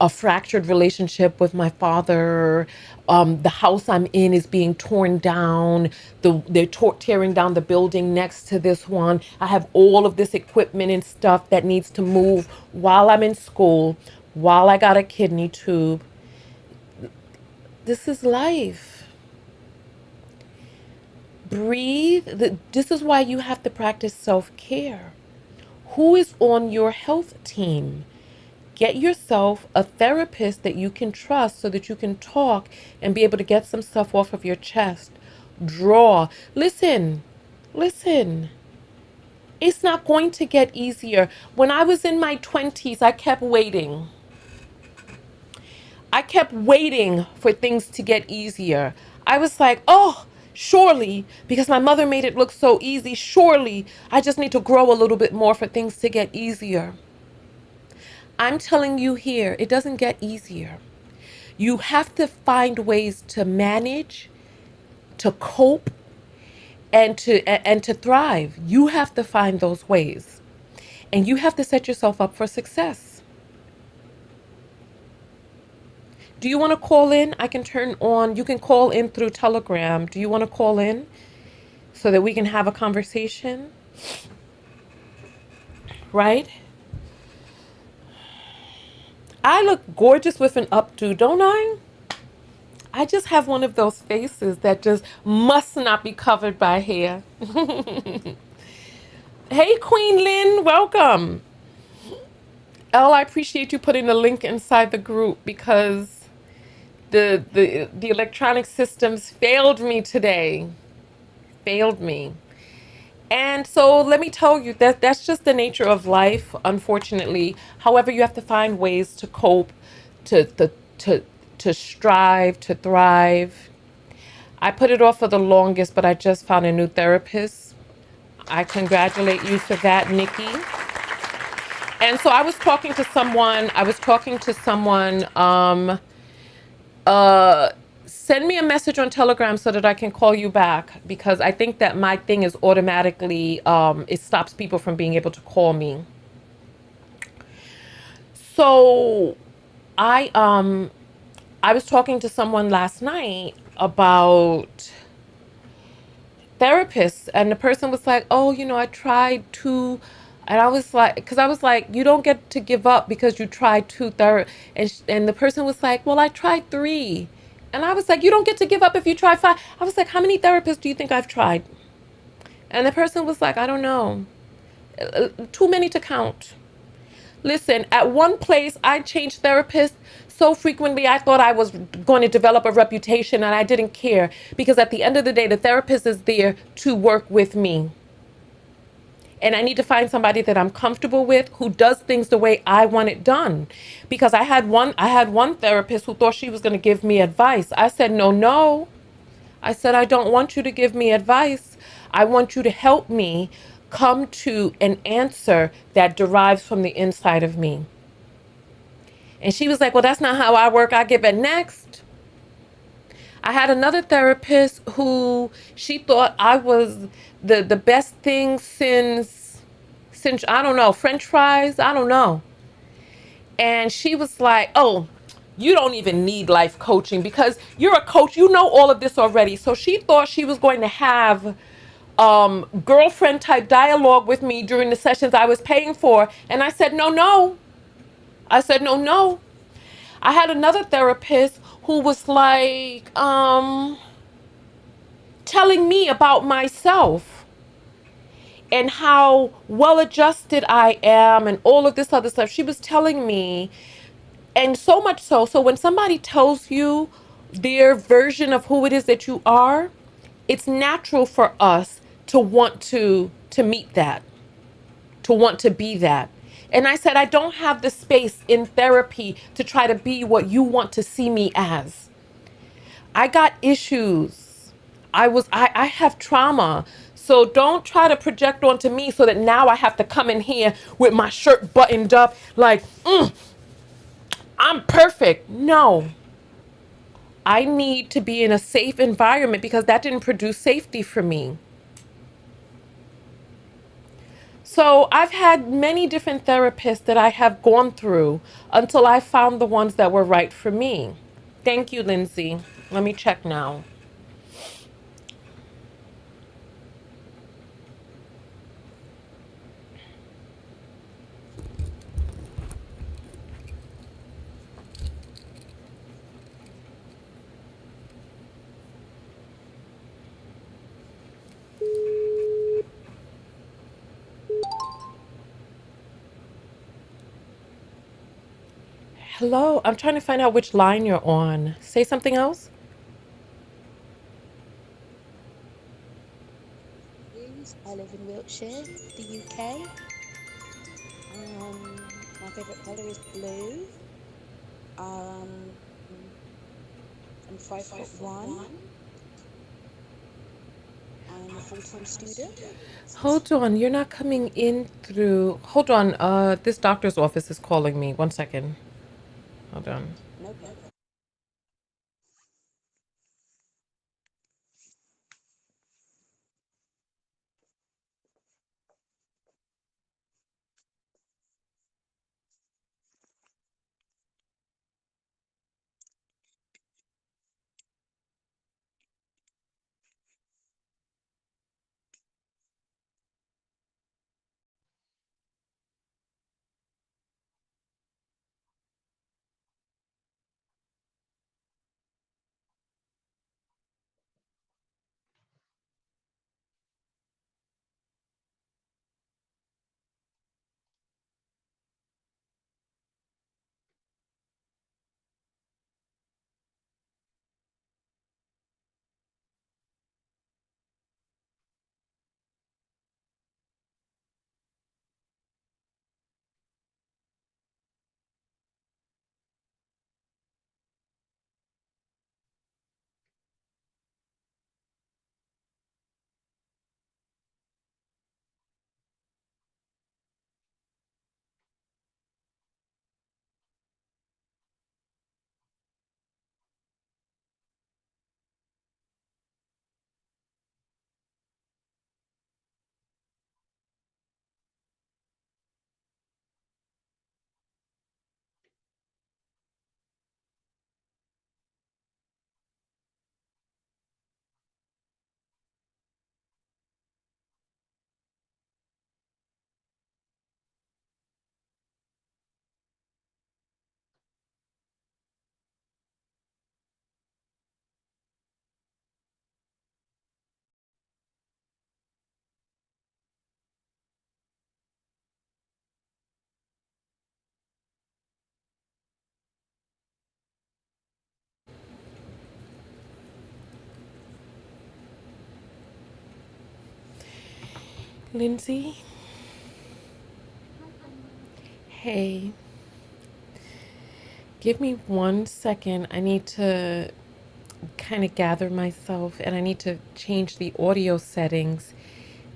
Speaker 1: a fractured relationship with my father, the house I'm in is being torn down. They're tearing down the building next to this one. I have all of this equipment and stuff that needs to move while I'm in school, while I got a kidney tube. This is life. Breathe. This is why you have to practice self-care. Who is on your health team? Get yourself a therapist that you can trust so that you can talk and be able to get some stuff off of your chest. Draw. Listen. It's not going to get easier. When I was in my 20s, I kept waiting. I kept waiting for things to get easier. I was like, oh, surely, because my mother made it look so easy, surely I just need to grow a little bit more for things to get easier. I'm telling you here, it doesn't get easier. You have to find ways to manage, to cope, and to thrive. You have to find those ways. And you have to set yourself up for success. Do you want to call in? I can turn on, you can call in through Telegram. Do you want to call in so that we can have a conversation? Right? I look gorgeous with an updo, don't I? I just have one of those faces that just must not be covered by hair. Hey, Queen Lynn, welcome. Elle, I appreciate you putting the link inside the group because the electronic systems failed me today. Failed me. And so let me tell you that that's just the nature of life, unfortunately. However, you have to find ways to cope, to to to, to strive, to thrive. I put it off for the longest, but I just found a new therapist. I congratulate you for that, Nikki. And so I was talking to someone. Uh, Send me a message on Telegram so that I can call you back because I think that my thing is automatically it stops people from being able to call me. So I um I was talking to someone last night about therapists, and the person was like, "Oh, I tried two," and I was like, because I was like, "You don't get to give up because you tried two and the person was like, "Well, I tried three," and I was like, "You don't get to give up if you try five." I was like, "How many therapists do you think I've tried?" And the person was like, "I don't know, too many to count." Listen, at one place, I changed therapists so frequently, I thought I was going to develop a reputation, and I didn't care because at the end of the day, the therapist is there to work with me. And I need to find somebody that I'm comfortable with who does things the way I want it done. Because I had one therapist who thought she was going to give me advice. I said, "No, no." I said, "I don't want you to give me advice. I want you to help me come to an answer that derives from the inside of me." And she was like, "Well, that's not how I work. I give it next." I had another therapist who she thought I was the best thing since I don't know, French fries, I don't know. And she was like, "Oh, you don't even need life coaching because you're a coach. You know all of this already." So she thought she was going to have girlfriend type dialogue with me during the sessions I was paying for. And I said, "No, no." I said, "No, no." I had another therapist who was like, telling me about myself and how well adjusted I am and all of this other stuff. She was telling me, and so much so when somebody tells you their version of who it is that you are, it's natural for us to want to meet that, to want to be that. And I said, I don't have the space in therapy to try to be what you want to see me as. I got issues. I have trauma. So don't try to project onto me so that now I have to come in here with my shirt buttoned up like, I'm perfect. No. I need to be in a safe environment because that didn't produce safety for me. So I've had many different therapists that I have gone through until I found the ones that were right for me. Thank you, Lindsay. Let me check now. Hello, I'm trying to find out which line you're on. Say something else.
Speaker 2: I live in Wiltshire, the UK. My favorite color is blue. Um, I'm 5'1". I'm a full-time student.
Speaker 1: Hold on, you're not coming in through. Hold on, this doctor's office is calling me. One second. Hold on.
Speaker 2: No problem.
Speaker 1: Lindsay,
Speaker 2: Hi, Tonya.
Speaker 1: hey, give me 1 second. I need to kind of gather myself and I need to change the audio settings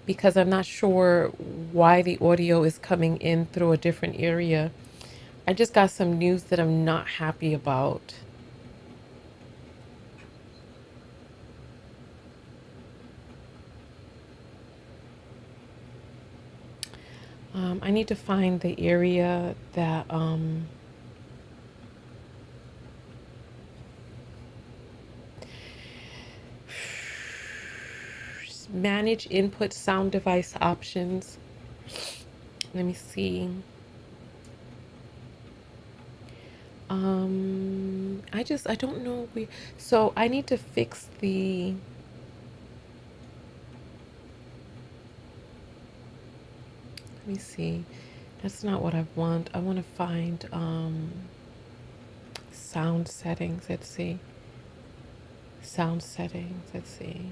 Speaker 1: because I'm not sure why the audio is coming in through a different area. I just got some news that I'm not happy about. I need to find the area that manage input sound device options. Let me see. I don't know. So I need to fix let me see. That's not what I want. I want to find sound settings. Let's see. Sound settings. Let's see.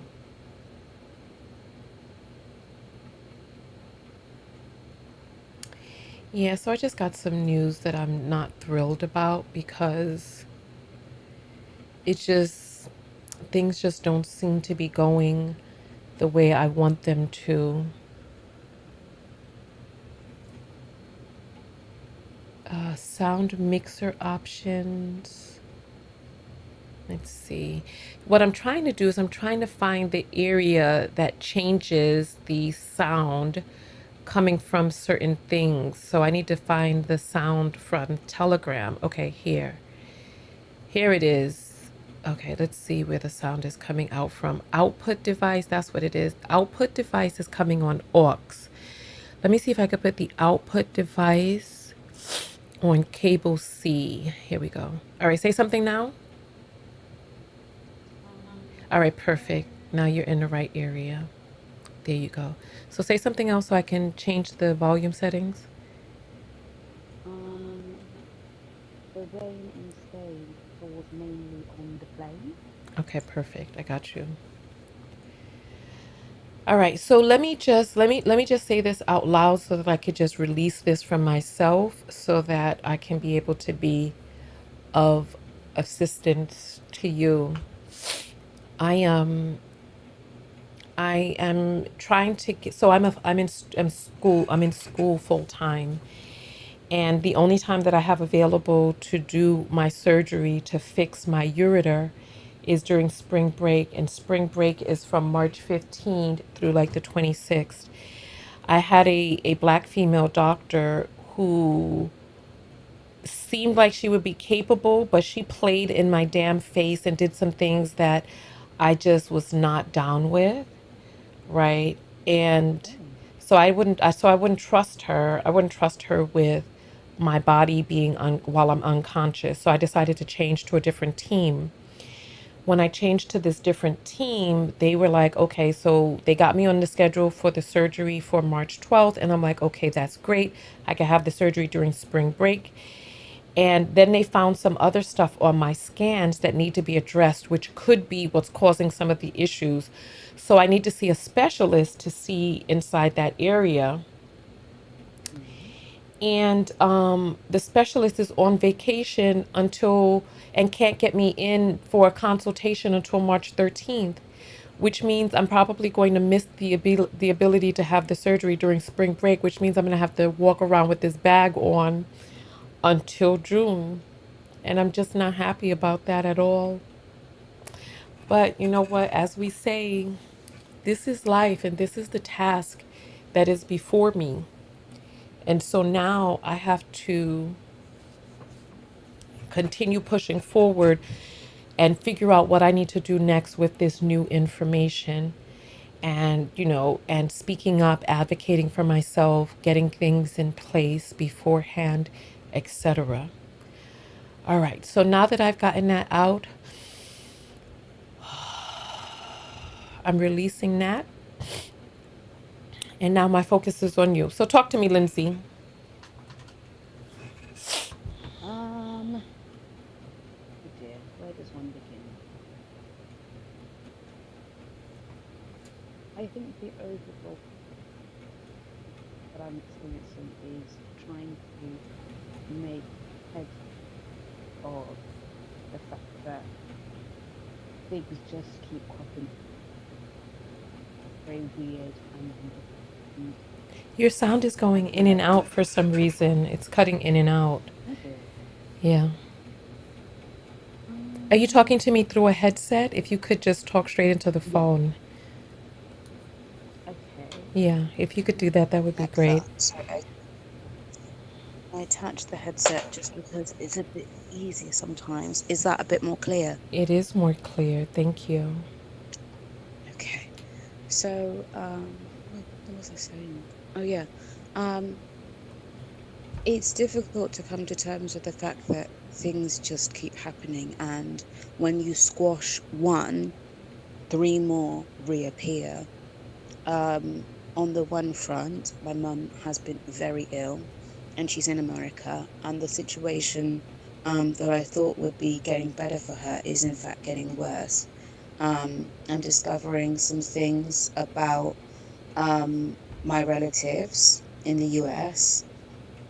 Speaker 1: Yeah, so I just got some news that I'm not thrilled about because it's just things just don't seem to be going the way I want them to. Sound mixer options. Let's see. What I'm trying to do is I'm trying to find the area that changes the sound coming from certain things. So I need to find the sound from Telegram. Okay, here. Here it is. Okay, let's see where the sound is coming out from. Output device, that's what it is. Output device is coming on aux. Let me see if I could put the output device on cable C. Here we go. All right, say something now. All right, perfect. Now you're in the right area. There you go. So say something else so I can change the volume settings.
Speaker 3: The rain in Spain falls mainly on the plain.
Speaker 1: Okay, perfect. I got you. All right. So let me just say this out loud so that I could just release this from myself so that I can be able to be of assistance to you. I I am trying to get so I'm in school full time. And the only time that I have available to do my surgery to fix my ureter is during spring break. And spring break is from March 15th through like the 26th. I had a black female doctor who seemed like she would be capable, but she played in my damn face and did some things that I just was not down with, right? And
Speaker 3: Oh,
Speaker 1: so I wouldn't trust her. I wouldn't trust her with my body being while I'm unconscious. So I decided to change to a different team. When I changed to this different team, they were like, okay, so they got me on the schedule for the surgery for March 12th. And I'm like, okay, that's great. I can have the surgery during spring break. And then they found some other stuff on my scans that need to be addressed, which could be what's causing some of the issues. So I need to see a specialist to see inside that area.
Speaker 3: mm,
Speaker 1: And the specialist is on vacation until and can't get me in for a consultation until March 13th, which means I'm probably going to miss the ability to have the surgery during spring break, which means I'm going to have to walk around with this bag on until June. And I'm just not happy about that at all. But you know what? As we say, this is life and this is the task that is before me. And so now I have to continue pushing forward and figure out what I need to do next with this new information. And, and speaking up, advocating for myself, getting things in place beforehand, etc. All right. So now that I've gotten that out, I'm releasing that. And now my focus is on you. So talk to me, Lindsay.
Speaker 3: um, oh dear, where does one begin? I think the overall. I'm experiencing is trying to make head of the fact that things just keep cropping very weird and random. And
Speaker 1: Your sound is going in and out for some reason. It's cutting in and out.
Speaker 3: is it?
Speaker 1: Yeah. Are you talking to me through a headset? If you could just talk straight into the
Speaker 3: Yeah.
Speaker 1: phone.
Speaker 3: Okay.
Speaker 1: Yeah, if you could do that, that would be great.
Speaker 2: Alexa, sorry, I attach the headset just because it's a bit easier sometimes. Is that a bit more clear?
Speaker 1: It is more clear. Thank you.
Speaker 2: Okay. So, what was I saying? Oh yeah. Um, it's difficult to come to terms with the fact that things just keep happening, and when you squash one, three more reappear. Um, on the one front, my mum has been very ill, and she's in America, and the situation that I thought would be getting better for her is in fact getting worse. I'm discovering some things about my relatives in the US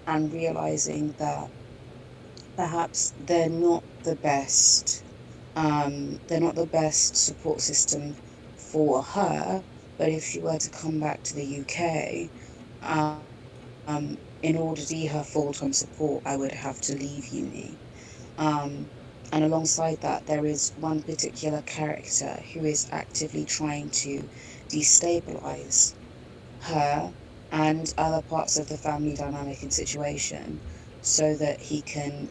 Speaker 2: and realizing that perhaps they're not the best support system for her. But if she were to come back to the UK, in order to be her full-time support, I would have to leave uni. Um, and alongside that, there is one particular character who is actively trying to destabilize her and other parts of the family dynamic and situation so that he can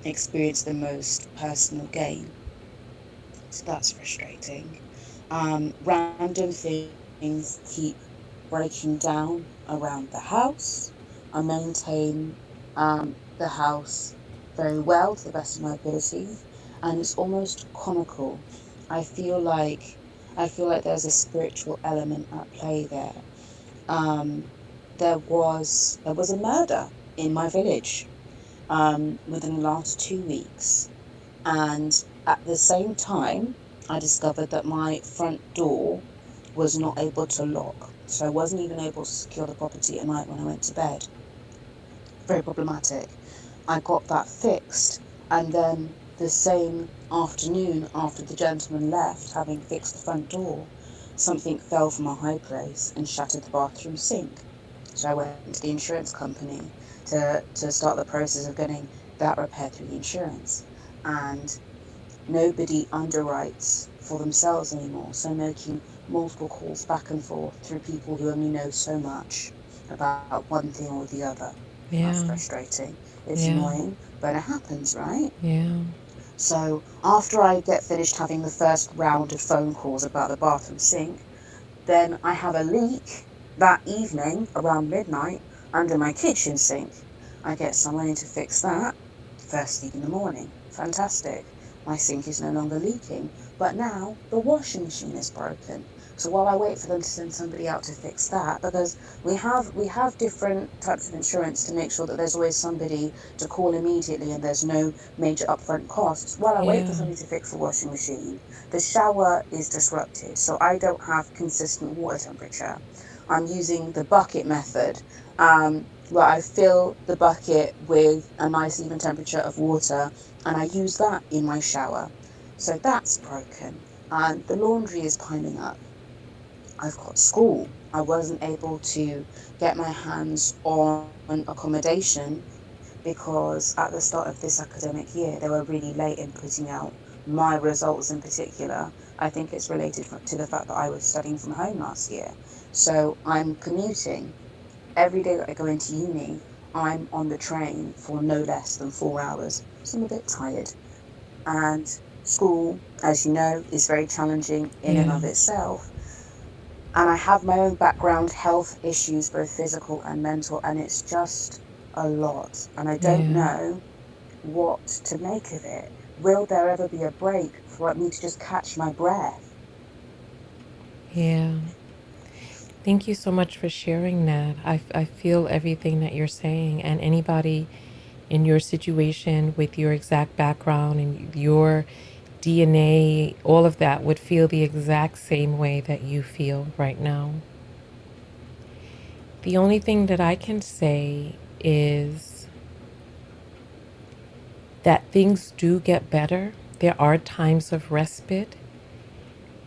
Speaker 2: experience the most personal gain. So that's frustrating. Random things keep breaking down around the house. I maintain the house very well to the best of my abilities, and it's almost comical. I feel like I feel like there's a spiritual element at play there. Um, there was a murder in my village within the last 2 weeks. And at the same time, I discovered that my front door was not able to lock. So I wasn't even able to secure the property at night when I went to bed. Very problematic. I got that fixed. And then the same afternoon, after the gentleman left, having fixed the front door, something fell from a high place and shattered the bathroom sink. So I went to the insurance company to start the process of getting that repaired through the insurance. And nobody underwrites for themselves anymore. So making multiple calls back and forth through people who only know so much about one thing or the other. That's
Speaker 1: Yeah,
Speaker 2: frustrating. It's
Speaker 1: yeah,
Speaker 2: annoying, but it happens, right?
Speaker 1: yeah,
Speaker 2: So after I get finished having the first round of phone calls about the bathroom sink, then I have a leak that evening around midnight under my kitchen sink. I get someone in to fix that first thing in the morning. Fantastic. My sink is no longer leaking, but now the washing machine is broken. So while I wait for them to send somebody out to fix that, because we have different types of insurance to make sure that there's always somebody to call immediately and there's no major upfront costs. While I wait for
Speaker 1: yeah,
Speaker 2: somebody to fix the washing machine, the shower is disrupted, so I don't have consistent water temperature. I'm using the bucket method, where I fill the bucket with a nice even temperature of water and I use that in my shower. So that's broken. And the laundry is piling up. I've got school. I wasn't able to get my hands on accommodation because at the start of this academic year, they were really late in putting out my results in particular. I think it's related to the fact that I was studying from home last year. So I'm commuting. Every day that I go into uni, I'm on the train for no less than 4 hours. So I'm a bit tired. And school, as you know, is very challenging in and
Speaker 1: yeah,
Speaker 2: of itself. And I have my own background health issues, both physical and mental, and it's just a lot. And I don't
Speaker 1: yeah,
Speaker 2: know what to make of it. Will there ever be a break for me to just catch my breath?
Speaker 1: yeah. Thank you so much for sharing that. I feel everything that you're saying, and anybody in your situation with your exact background and your DNA, all of that would feel the exact same way that you feel right now. The only thing that I can say is that things do get better. There are times of respite,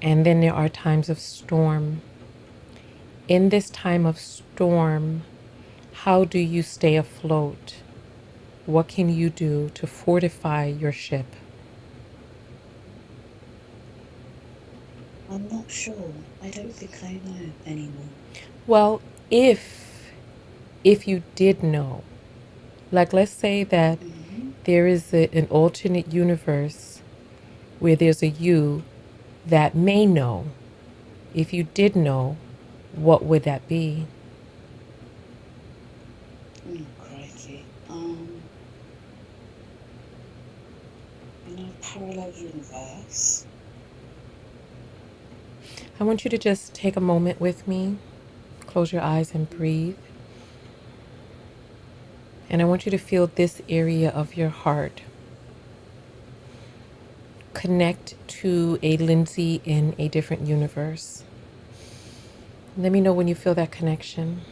Speaker 1: and then there are times of storm. In this time of storm, how do you stay afloat? What can you do to fortify your ship?
Speaker 2: I'm not sure. I don't think I know anymore.
Speaker 1: Well, if you did know, like let's say that
Speaker 2: Hmm.
Speaker 1: there is an alternate universe where there's a you that may know. If you did know, what would that be?
Speaker 2: Oh, crikey. In a parallel universe.
Speaker 1: I want you to just take a moment with me, close your eyes and breathe. And I want you to feel this area of your heart. Connect to a Lindsay in a different universe. Let me know when you feel that connection.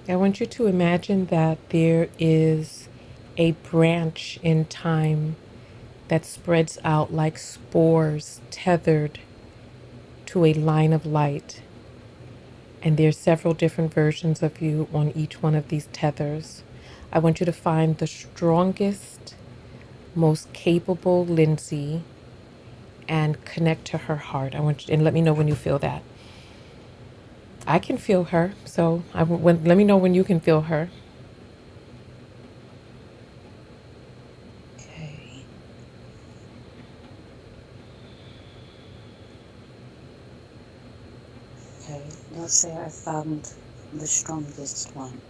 Speaker 1: I want you to imagine that there is a branch in time that spreads out like spores tethered to a line of light. And there's several different versions of you on each one of these tethers. I want you to find the strongest, most capable Lindsay and connect to her heart. I want you, and let me know when you feel that. I can feel her, so let me know when you can feel her.
Speaker 2: Okay. Okay. Let's say I found the strongest one.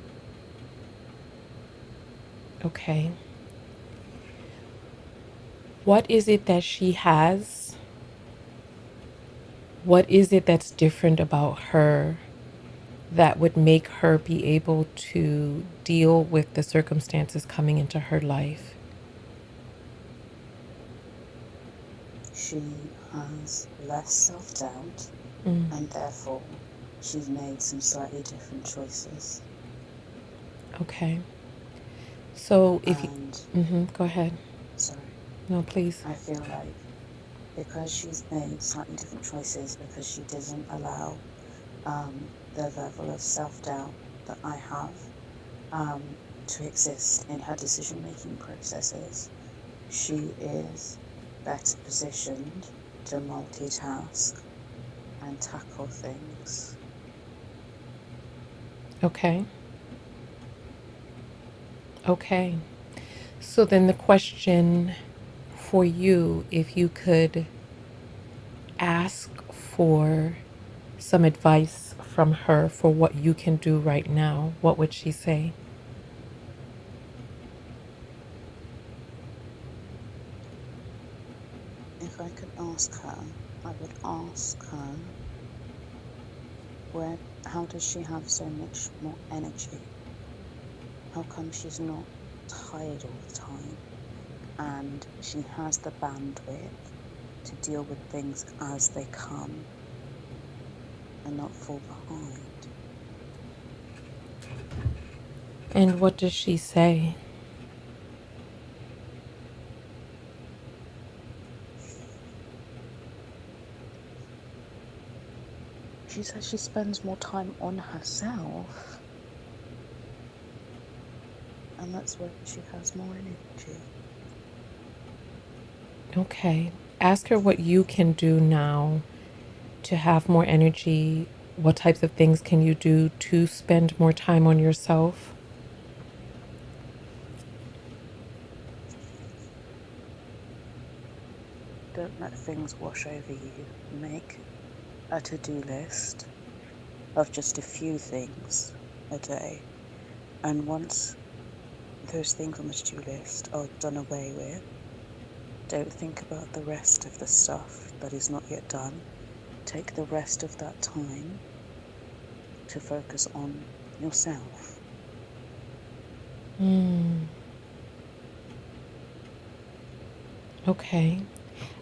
Speaker 1: Okay. What is it that she has? What is it that's different about her that would make her be able to deal with the circumstances coming into her life?
Speaker 2: She has less self doubt,
Speaker 1: Mm,
Speaker 2: and therefore she's made some slightly different choices.
Speaker 1: okay. So if you,
Speaker 2: And,
Speaker 1: go ahead.
Speaker 2: sorry,
Speaker 1: No, please.
Speaker 2: I feel like because she's made slightly different choices, because she doesn't allow the level of self doubt that I have to exist in her decision making processes, she is better positioned to multitask and tackle things.
Speaker 1: Okay. Okay. So then the question for you, if you could ask for some advice from her for what you can do right now, what would she say?
Speaker 2: If I could ask her, I would ask her where, how does she have so much more energy? How come she's not tired all the time? And she has the bandwidth to deal with things as they come and not fall behind.
Speaker 1: And what does she say?
Speaker 2: She says she spends more time on herself, and that's where she has more energy.
Speaker 1: Okay. Ask her what you can do now to have more energy. What types of things can you do to spend more time on yourself?
Speaker 2: Don't let things wash over you. Make a to-do list of just a few things a day. And once those things on the to-do list are done away with, don't think about the rest of the stuff that is not yet done. Take the rest of that time to focus on yourself.
Speaker 1: Mm. Okay.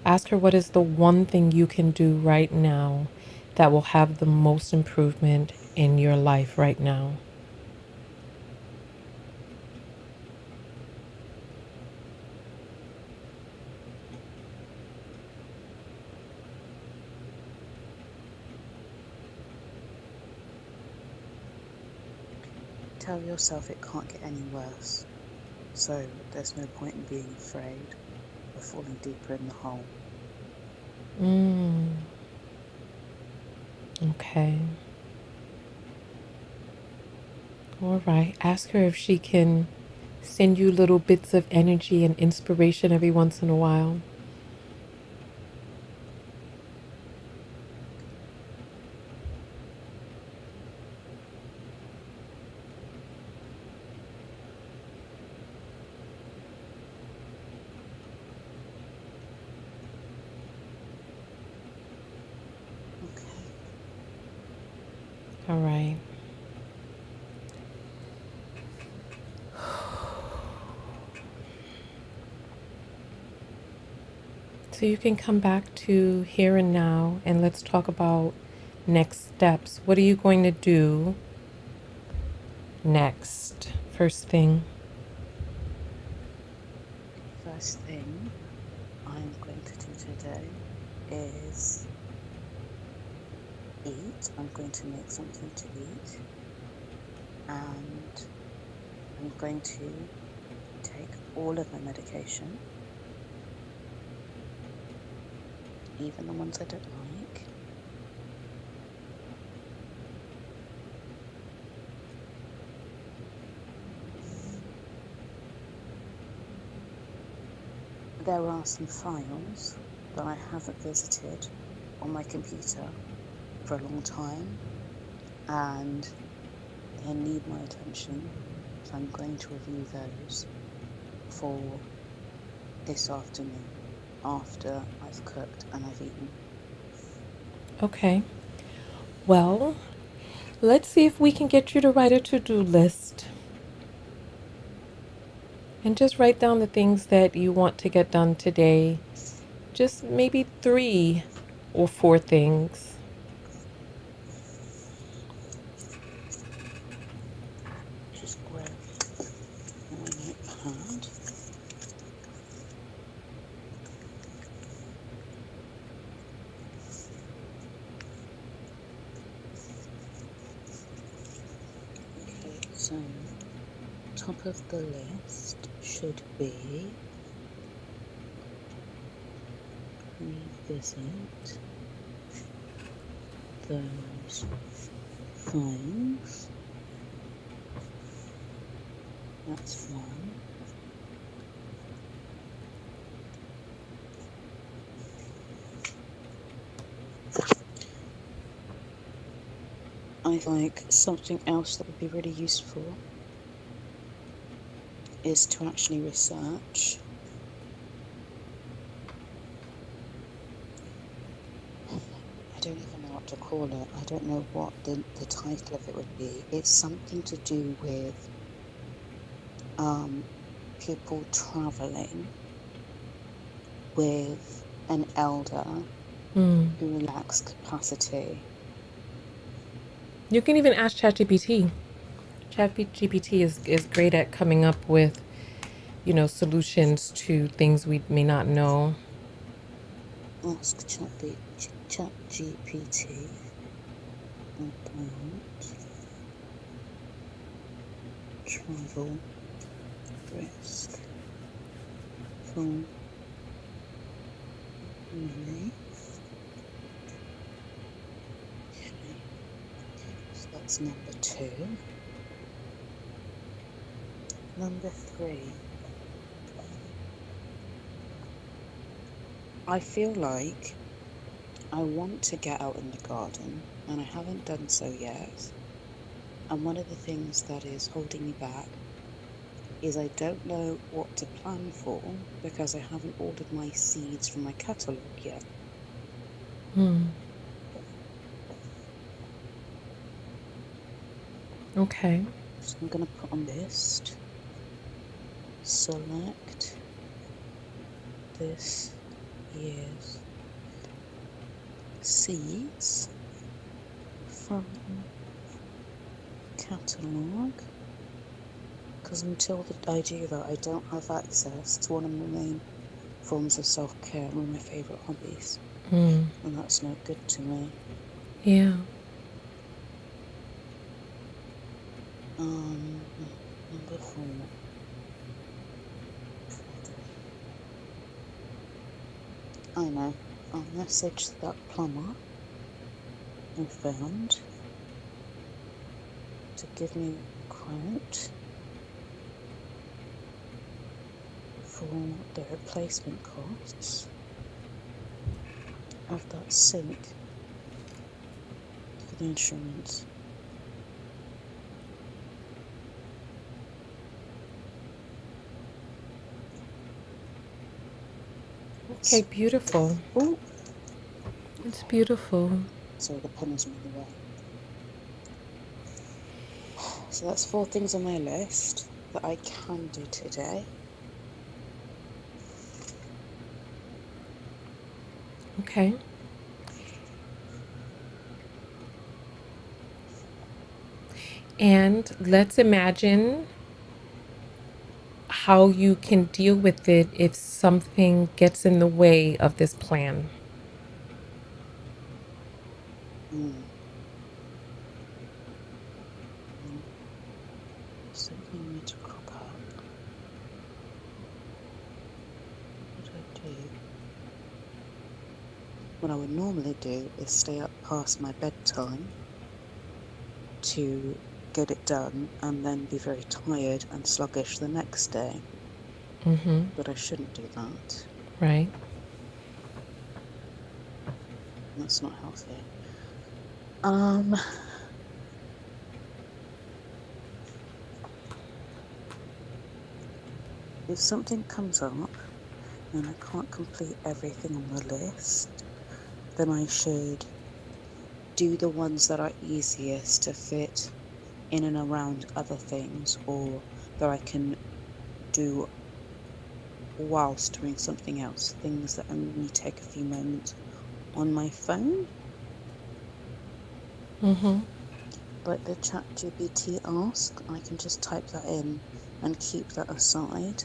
Speaker 1: Ask her what is the one thing you can do right now that will have the most improvement in your life right now.
Speaker 2: Tell yourself it can't get any worse, so there's no point in being afraid of falling deeper in the hole.
Speaker 1: Mm. Okay. All right. Ask her if she can send you little bits of energy and inspiration every once in a while.
Speaker 2: Okay.
Speaker 1: All right. So you can come back to here and now and let's talk about next steps. What are you going to do next? First thing.
Speaker 2: First thing I'm going to do today is eat. I'm going to make something to eat, and I'm going to take all of my medication, even the ones I don't like. There are some files that I haven't visited on my computer for a long time, and they need my attention. So I'm going to review those for this afternoon after I've cooked and I've eaten.
Speaker 1: Okay. Well, let's see if we can get you to write a to-do list and just write down the things that you want to get done today. Just maybe 3 or 4 things.
Speaker 2: Just grab my notepad. Okay, so top of the list should be revisit those files. That's one. I think something else that would be really useful is to actually research. I don't even know what to call it. I don't know what the title of it would be. It's something to do with people traveling with an elder
Speaker 1: Hmm.
Speaker 2: who lacks capacity.
Speaker 1: You can even ask ChatGPT. ChatGPT is great at coming up with, solutions to things we may not know.
Speaker 2: Ask ChatGPT about travel risk for money. Okay, so that's number 2. Number 3. I feel like I want to get out in the garden and I haven't done so yet. And one of the things that is holding me back is I don't know what to plan for because I haven't ordered my seeds from my catalogue yet.
Speaker 1: Hmm. Okay.
Speaker 2: So I'm going to put on a list select this year's seeds from catalogue, because until I do that, I don't have access to one of my main forms of self-care, one of my favourite hobbies,
Speaker 1: Mm.
Speaker 2: and that's not good to me.
Speaker 1: Yeah.
Speaker 2: Number 4. I know. I'll message that plumber I found to give me a quote for the replacement costs of that sink for the insurance.
Speaker 1: Okay, beautiful.
Speaker 2: Oh,
Speaker 1: It's beautiful.
Speaker 2: sorry, the pen was in the way. So that's 4 things on my list that I can do today.
Speaker 1: Okay. And let's imagine how you can deal with it if something gets in the way of this plan.
Speaker 2: Mm. Something need to crop up. What would I do? What I would normally do is stay up past my bedtime to get it done and then be very tired and sluggish the next day.
Speaker 1: Mm-hmm.
Speaker 2: But I shouldn't do that.
Speaker 1: Right.
Speaker 2: That's not healthy. Um, if something comes up and I can't complete everything on the list, then I should do the ones that are easiest to fit in and around other things, or that I can do whilst doing something else, things that only take a few moments on my phone,
Speaker 1: Mm-hmm.
Speaker 2: like the ChatGPT ask. I can just type that in and keep that aside.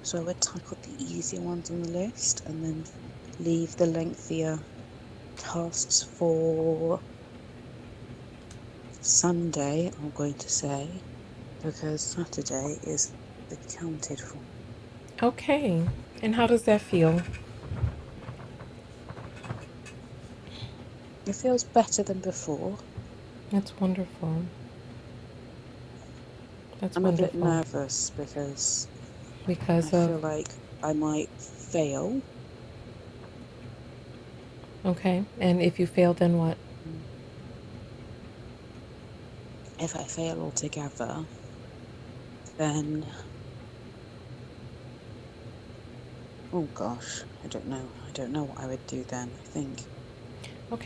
Speaker 2: So I would tackle the easier ones on the list and then leave the lengthier tasks for Sunday, I'm going to say, because Saturday is accounted for.
Speaker 1: Okay. And how does that feel?
Speaker 2: It feels better than before.
Speaker 1: That's wonderful. That's
Speaker 2: I'm a bit
Speaker 1: wonderful.
Speaker 2: nervous because I
Speaker 1: Because of,
Speaker 2: feel like I might fail.
Speaker 1: okay. And if you fail, then what?
Speaker 2: If I fail altogether, then, oh gosh, I don't know. I don't know what I would do then.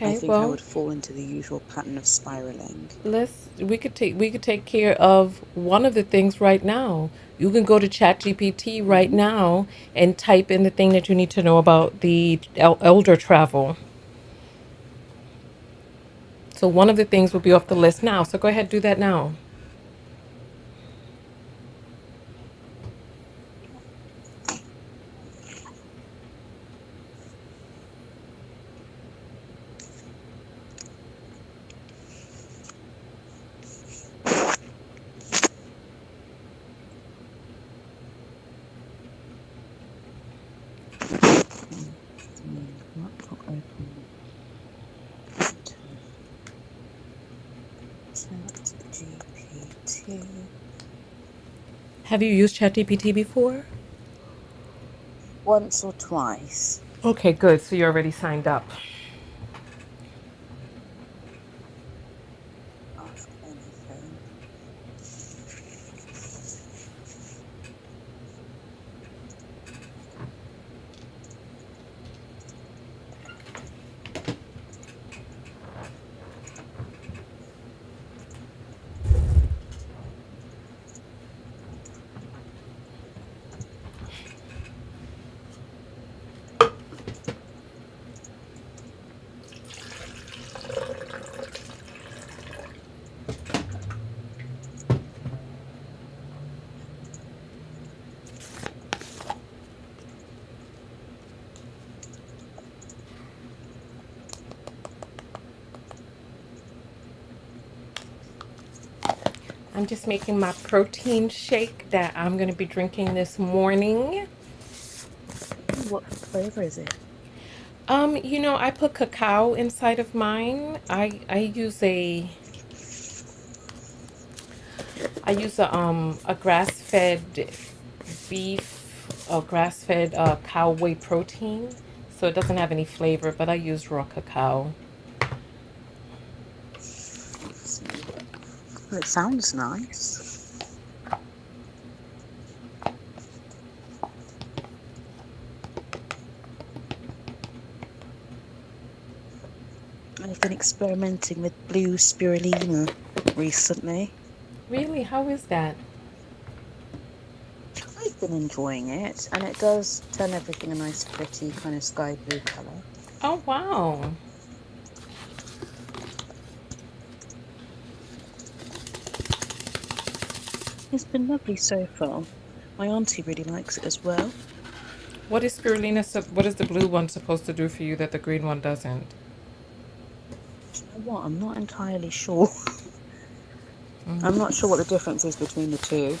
Speaker 2: I
Speaker 1: Okay,
Speaker 2: think I
Speaker 1: well,
Speaker 2: would fall into the usual pattern of spiraling.
Speaker 1: we could take care of one of the things right now. You can go to ChatGPT right
Speaker 2: Mm-hmm.
Speaker 1: now and type in the thing that you need to know about the elder travel. So one of the things will be off the list now. So go ahead, do that now.
Speaker 2: Laptop open. Chat GPT.
Speaker 1: Have you used ChatGPT before?
Speaker 2: Once or twice.
Speaker 1: Okay, good. So you're already signed up.
Speaker 2: Ask anything.
Speaker 1: I'm just making my protein shake that I'm going to be drinking this morning.
Speaker 2: What flavor is it?
Speaker 1: I put cacao inside of mine. I use a grass-fed beef or grass-fed cow whey protein, so it doesn't have any flavor, but I use raw cacao.
Speaker 2: Well, it sounds nice. I've been experimenting with blue spirulina recently.
Speaker 1: Really? How is that?
Speaker 2: I've been enjoying it, and it does turn everything a nice, pretty kind of sky blue colour.
Speaker 1: Oh, wow.
Speaker 2: It's been lovely so far. My auntie really likes it as well.
Speaker 1: What is spirulina? What is the blue one supposed to do for you that the green one doesn't?
Speaker 2: Do you know what? I'm not entirely sure. I'm not sure what the difference is between the two.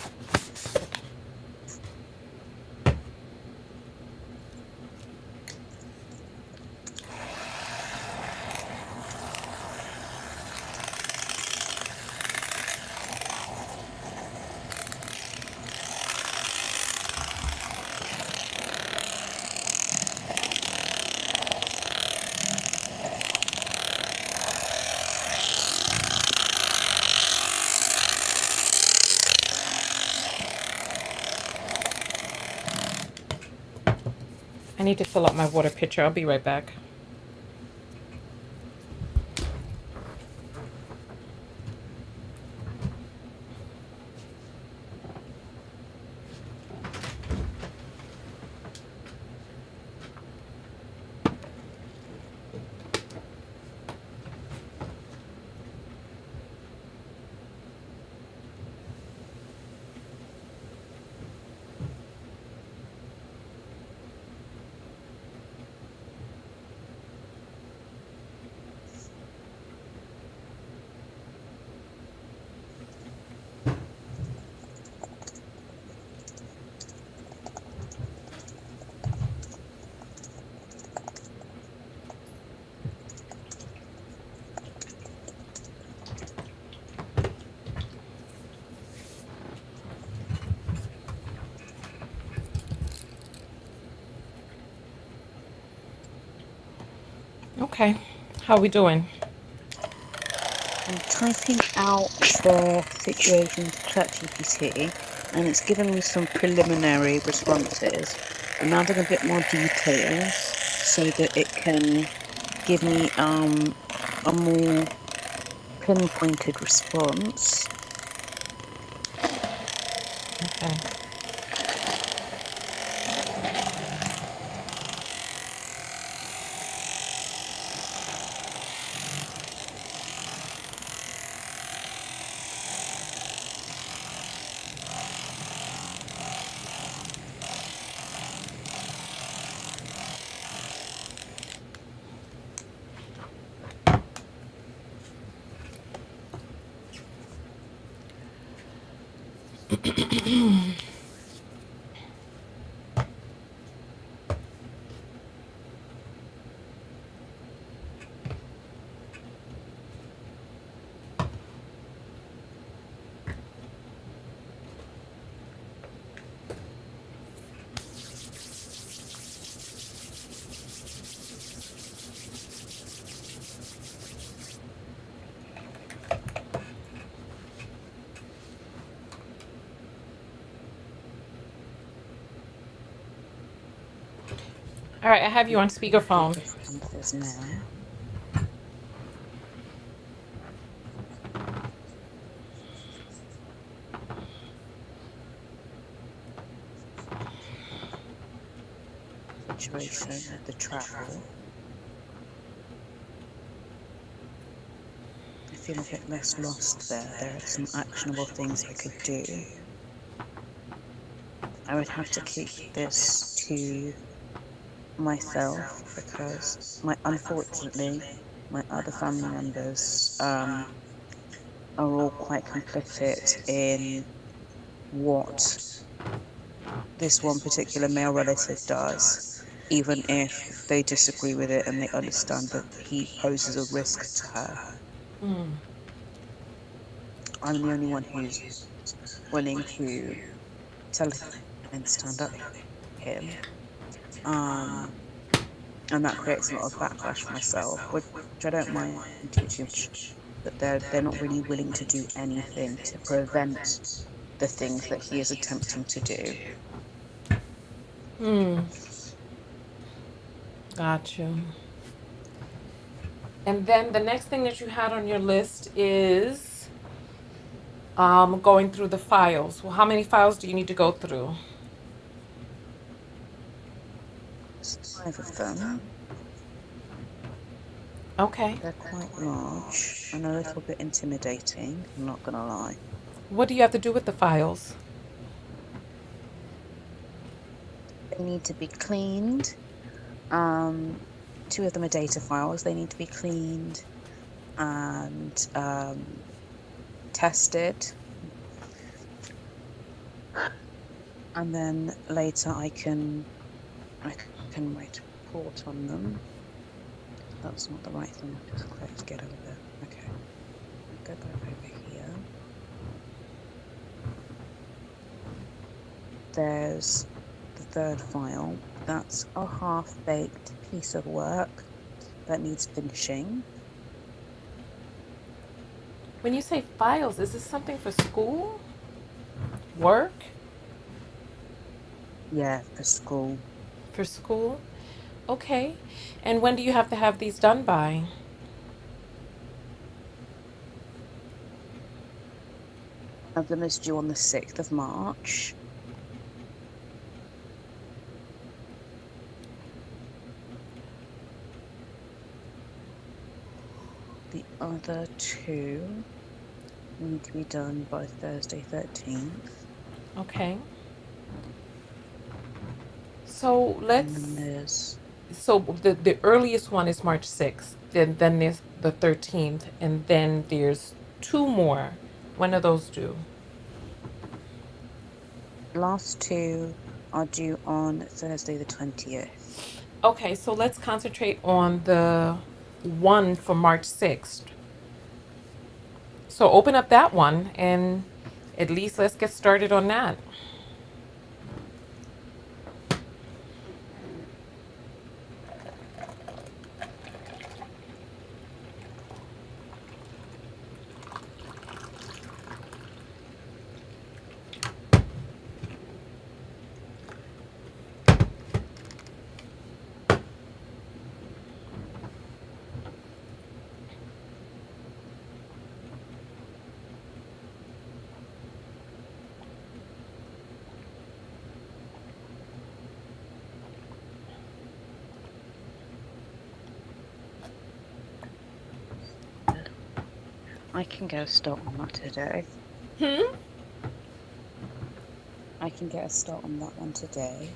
Speaker 1: I need to fill up my water pitcher. I'll be right back. Okay. How are we doing?
Speaker 2: I'm typing out the situation to ChatGPT, and it's given me some preliminary responses. I'm adding a bit more details so that it can give me a more pinpointed response.
Speaker 1: Okay. All right, I have you on speakerphone.
Speaker 2: Responses now. Situation with the travel. I feel a bit less lost there. There are some actionable things I could do. I would have to keep this to myself because unfortunately my other family members are all quite complicit in what this one particular male relative does, even if they disagree with it and they understand that he poses a risk to her.
Speaker 1: Mm.
Speaker 2: I'm the only one who's willing to tell him to stand up him. Um, and that creates a lot of backlash for myself, which I don't mind too much. That they're not really willing to do anything to prevent the things that he is attempting to do.
Speaker 1: Hmm. Got you. And then the next thing that you had on your list is going through the files. Well, how many files do you need to go through?
Speaker 2: There's 5 of them.
Speaker 1: Okay.
Speaker 2: They're quite large and a little bit intimidating, I'm not gonna lie.
Speaker 1: What do you have to do with the files?
Speaker 2: They need to be cleaned. Um, 2 of them are data files. They need to be cleaned and tested. And then later I can write a report on them. That's not the right thing. I've just clicked get over there. Okay. Go back over here. There's the third file. That's a half-baked piece of work that needs finishing.
Speaker 1: When you say files, is this something for school? Work?
Speaker 2: Yeah, for school.
Speaker 1: For school? Okay. And when do you have to have these done by?
Speaker 2: One of them is due on the 6th of March. The other 2 need to be done by Thursday 13th.
Speaker 1: Okay. So
Speaker 2: And
Speaker 1: let's.
Speaker 2: then there's
Speaker 1: So the earliest one is March 6th. Then there's the 13th, and then there's two more. When are those due?
Speaker 2: last 2 are due on Thursday the 20th.
Speaker 1: Okay, so let's concentrate on the one for March 6th. So open up that one and at least let's get started on that.
Speaker 2: I can get a start on that today.
Speaker 1: Hmm?
Speaker 2: I can get a start on that one today.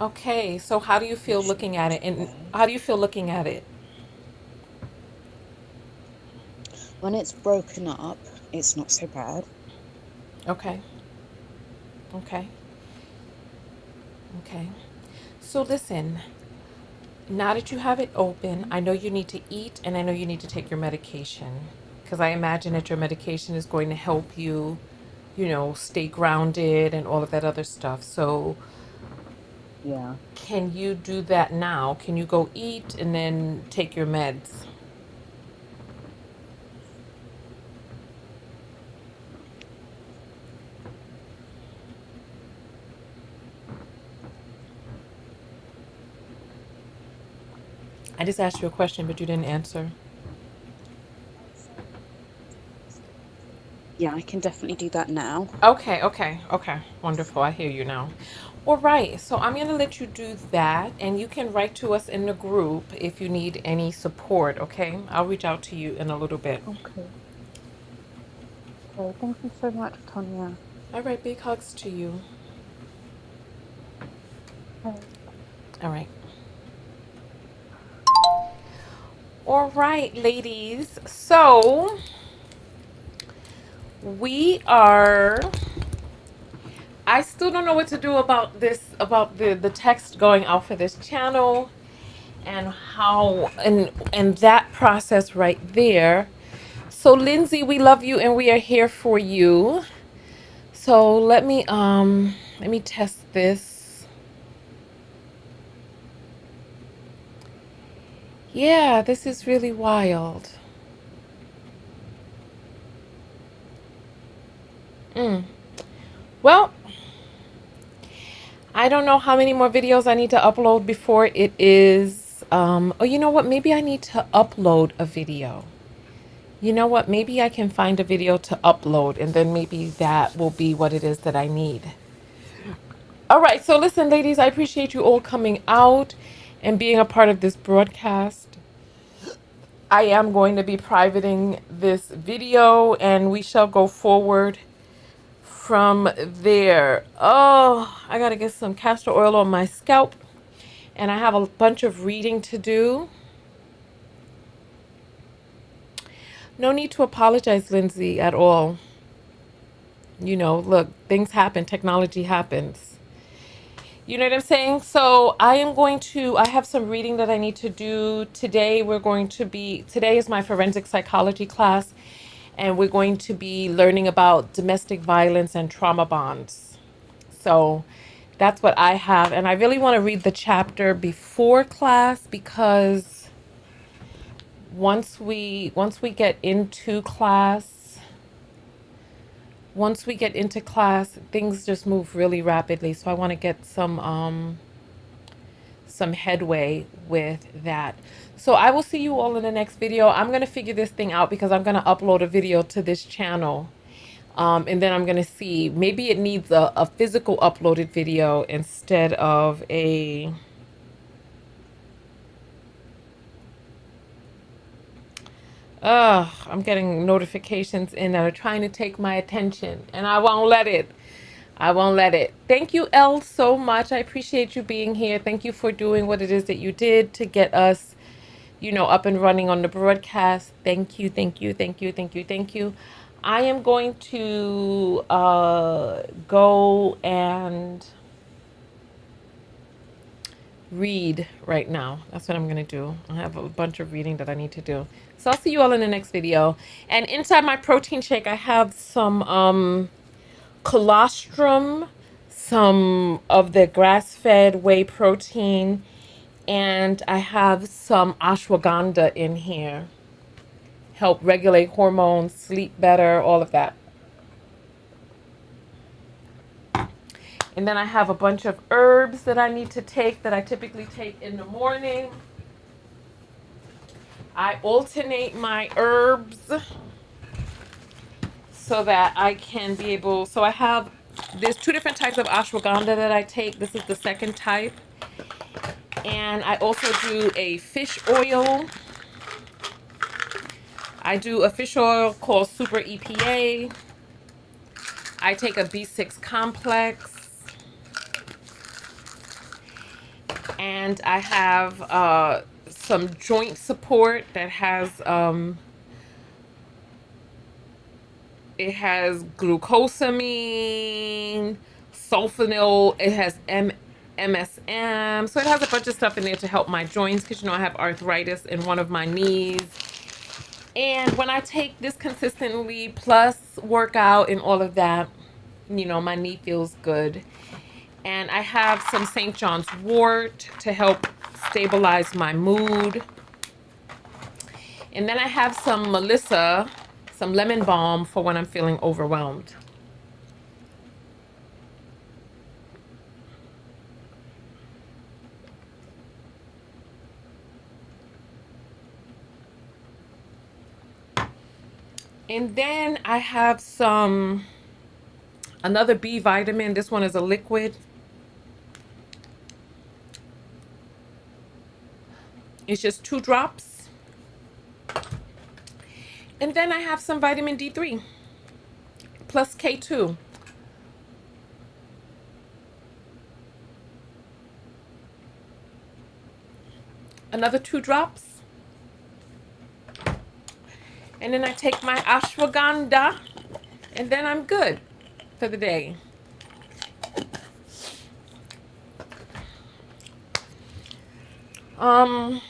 Speaker 1: Okay, so how do you feel
Speaker 2: Which
Speaker 1: looking at it?
Speaker 2: not
Speaker 1: And
Speaker 2: bad.
Speaker 1: how do you feel looking at it?
Speaker 2: When it's broken up, it's not so bad.
Speaker 1: Okay. Okay. Okay. So listen, now that you have it open, I know you need to eat and I know you need to take your medication because I imagine that your medication is going to help you, stay grounded and all of that other stuff. So,
Speaker 2: Yeah.
Speaker 1: can you do that now? Can you go eat and then take your meds? I just asked you a question, but you didn't answer.
Speaker 2: Yeah, I can definitely do that now.
Speaker 1: Okay, okay, okay. Wonderful. I hear you now. All right. So I'm going to let you do that, and you can write to us in the group if you need any support, okay? I'll reach out to you in a little bit.
Speaker 2: Okay. Okay, thank you so much, Tonya.
Speaker 1: All right. Big hugs to you.
Speaker 2: Okay.
Speaker 1: All right. All right, ladies. So we are. I still don't know what to do about this, about the text going out for this channel, and how and that process right there. So Lindsay, we love you and we are here for you. So let me test this. Yeah, this is really wild. Mm. Well, I don't know how many more videos I need to upload before it is. Oh, you know what? Maybe I need to upload a video. You know what? Maybe I can find a video to upload, and then maybe that will be what it is that I need. All right. So listen, ladies, I appreciate you all coming out and being a part of this broadcast. I am going to be privating this video, and we shall go forward from there. Oh, I got to get some castor oil on my scalp, and I have a bunch of reading to do. No need to apologize, Lindsay, at all. You know, look, things happen, technology happens. You know what I'm saying? So I have some reading that I need to do. Today today is my forensic psychology class, and we're going to be learning about domestic violence and trauma bonds. So that's what I have. And I really want to read the chapter before class, because once we get into class, things just move really rapidly. So I want to get some headway with that. So I will see you all in the next video. I'm going to figure this thing out, because I'm going to upload a video to this channel. And then I'm going to see, maybe it needs a physical uploaded video instead of a... I'm getting notifications in that are trying to take my attention, and I won't let it. I won't let it. Thank you, Elle, so much. I appreciate you being here. Thank you for doing what it is that you did to get us, you know, up and running on the broadcast. Thank you, thank you, thank you, thank you, thank you. I am going to go and read right now. That's what I'm going to do. I have a bunch of reading that I need to do. So I'll see you all in the next video. And inside my protein shake, I have some colostrum, some of the grass-fed whey protein, and I have some ashwagandha in here. Help regulate hormones, sleep better, all of that. And then I have a bunch of herbs that I need to take, that I typically take in the morning. I alternate my herbs so that I can be able, so there's 2 different types of ashwagandha that I take. This is the second type. And I also do a fish oil. I do a fish oil called Super EPA. I take a B6 complex. And I have some joint support that has, it has glucosamine, sulfonyl, it has MSM. So it has a bunch of stuff in there to help my joints, because, you know, I have arthritis in one of my knees. And when I take this consistently, plus workout and all of that, you know, my knee feels good. And I have some St. John's wort to help stabilize my mood. And then I have some Melissa, some lemon balm for when I'm feeling overwhelmed. And then I have another B vitamin. This one is a liquid. It's just 2 drops. And then I have some vitamin D3 plus K2. Another 2 drops. And then I take my ashwagandha and then I'm good for the day. Um,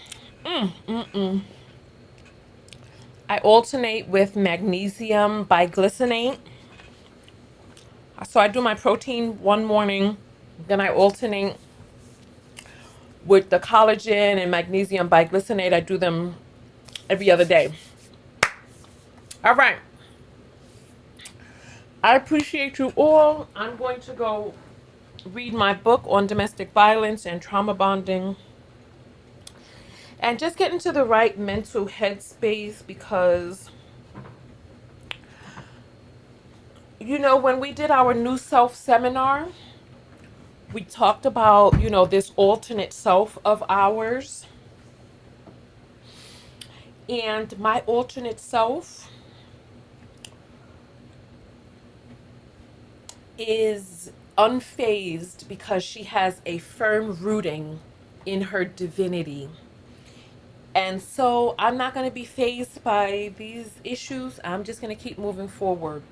Speaker 1: I alternate with magnesium biglycinate. So I do my protein one morning, then I alternate with the collagen and magnesium biglycinate. I do them every other day. All right. I appreciate you all. I'm going to go read my book on domestic violence and trauma bonding and just get into the right mental headspace because, when we did our new self seminar, we talked about, this alternate self of ours. And my alternate self is unfazed because she has a firm rooting in her divinity. And so I'm not going to be phased by these issues. I'm just going to keep moving forward.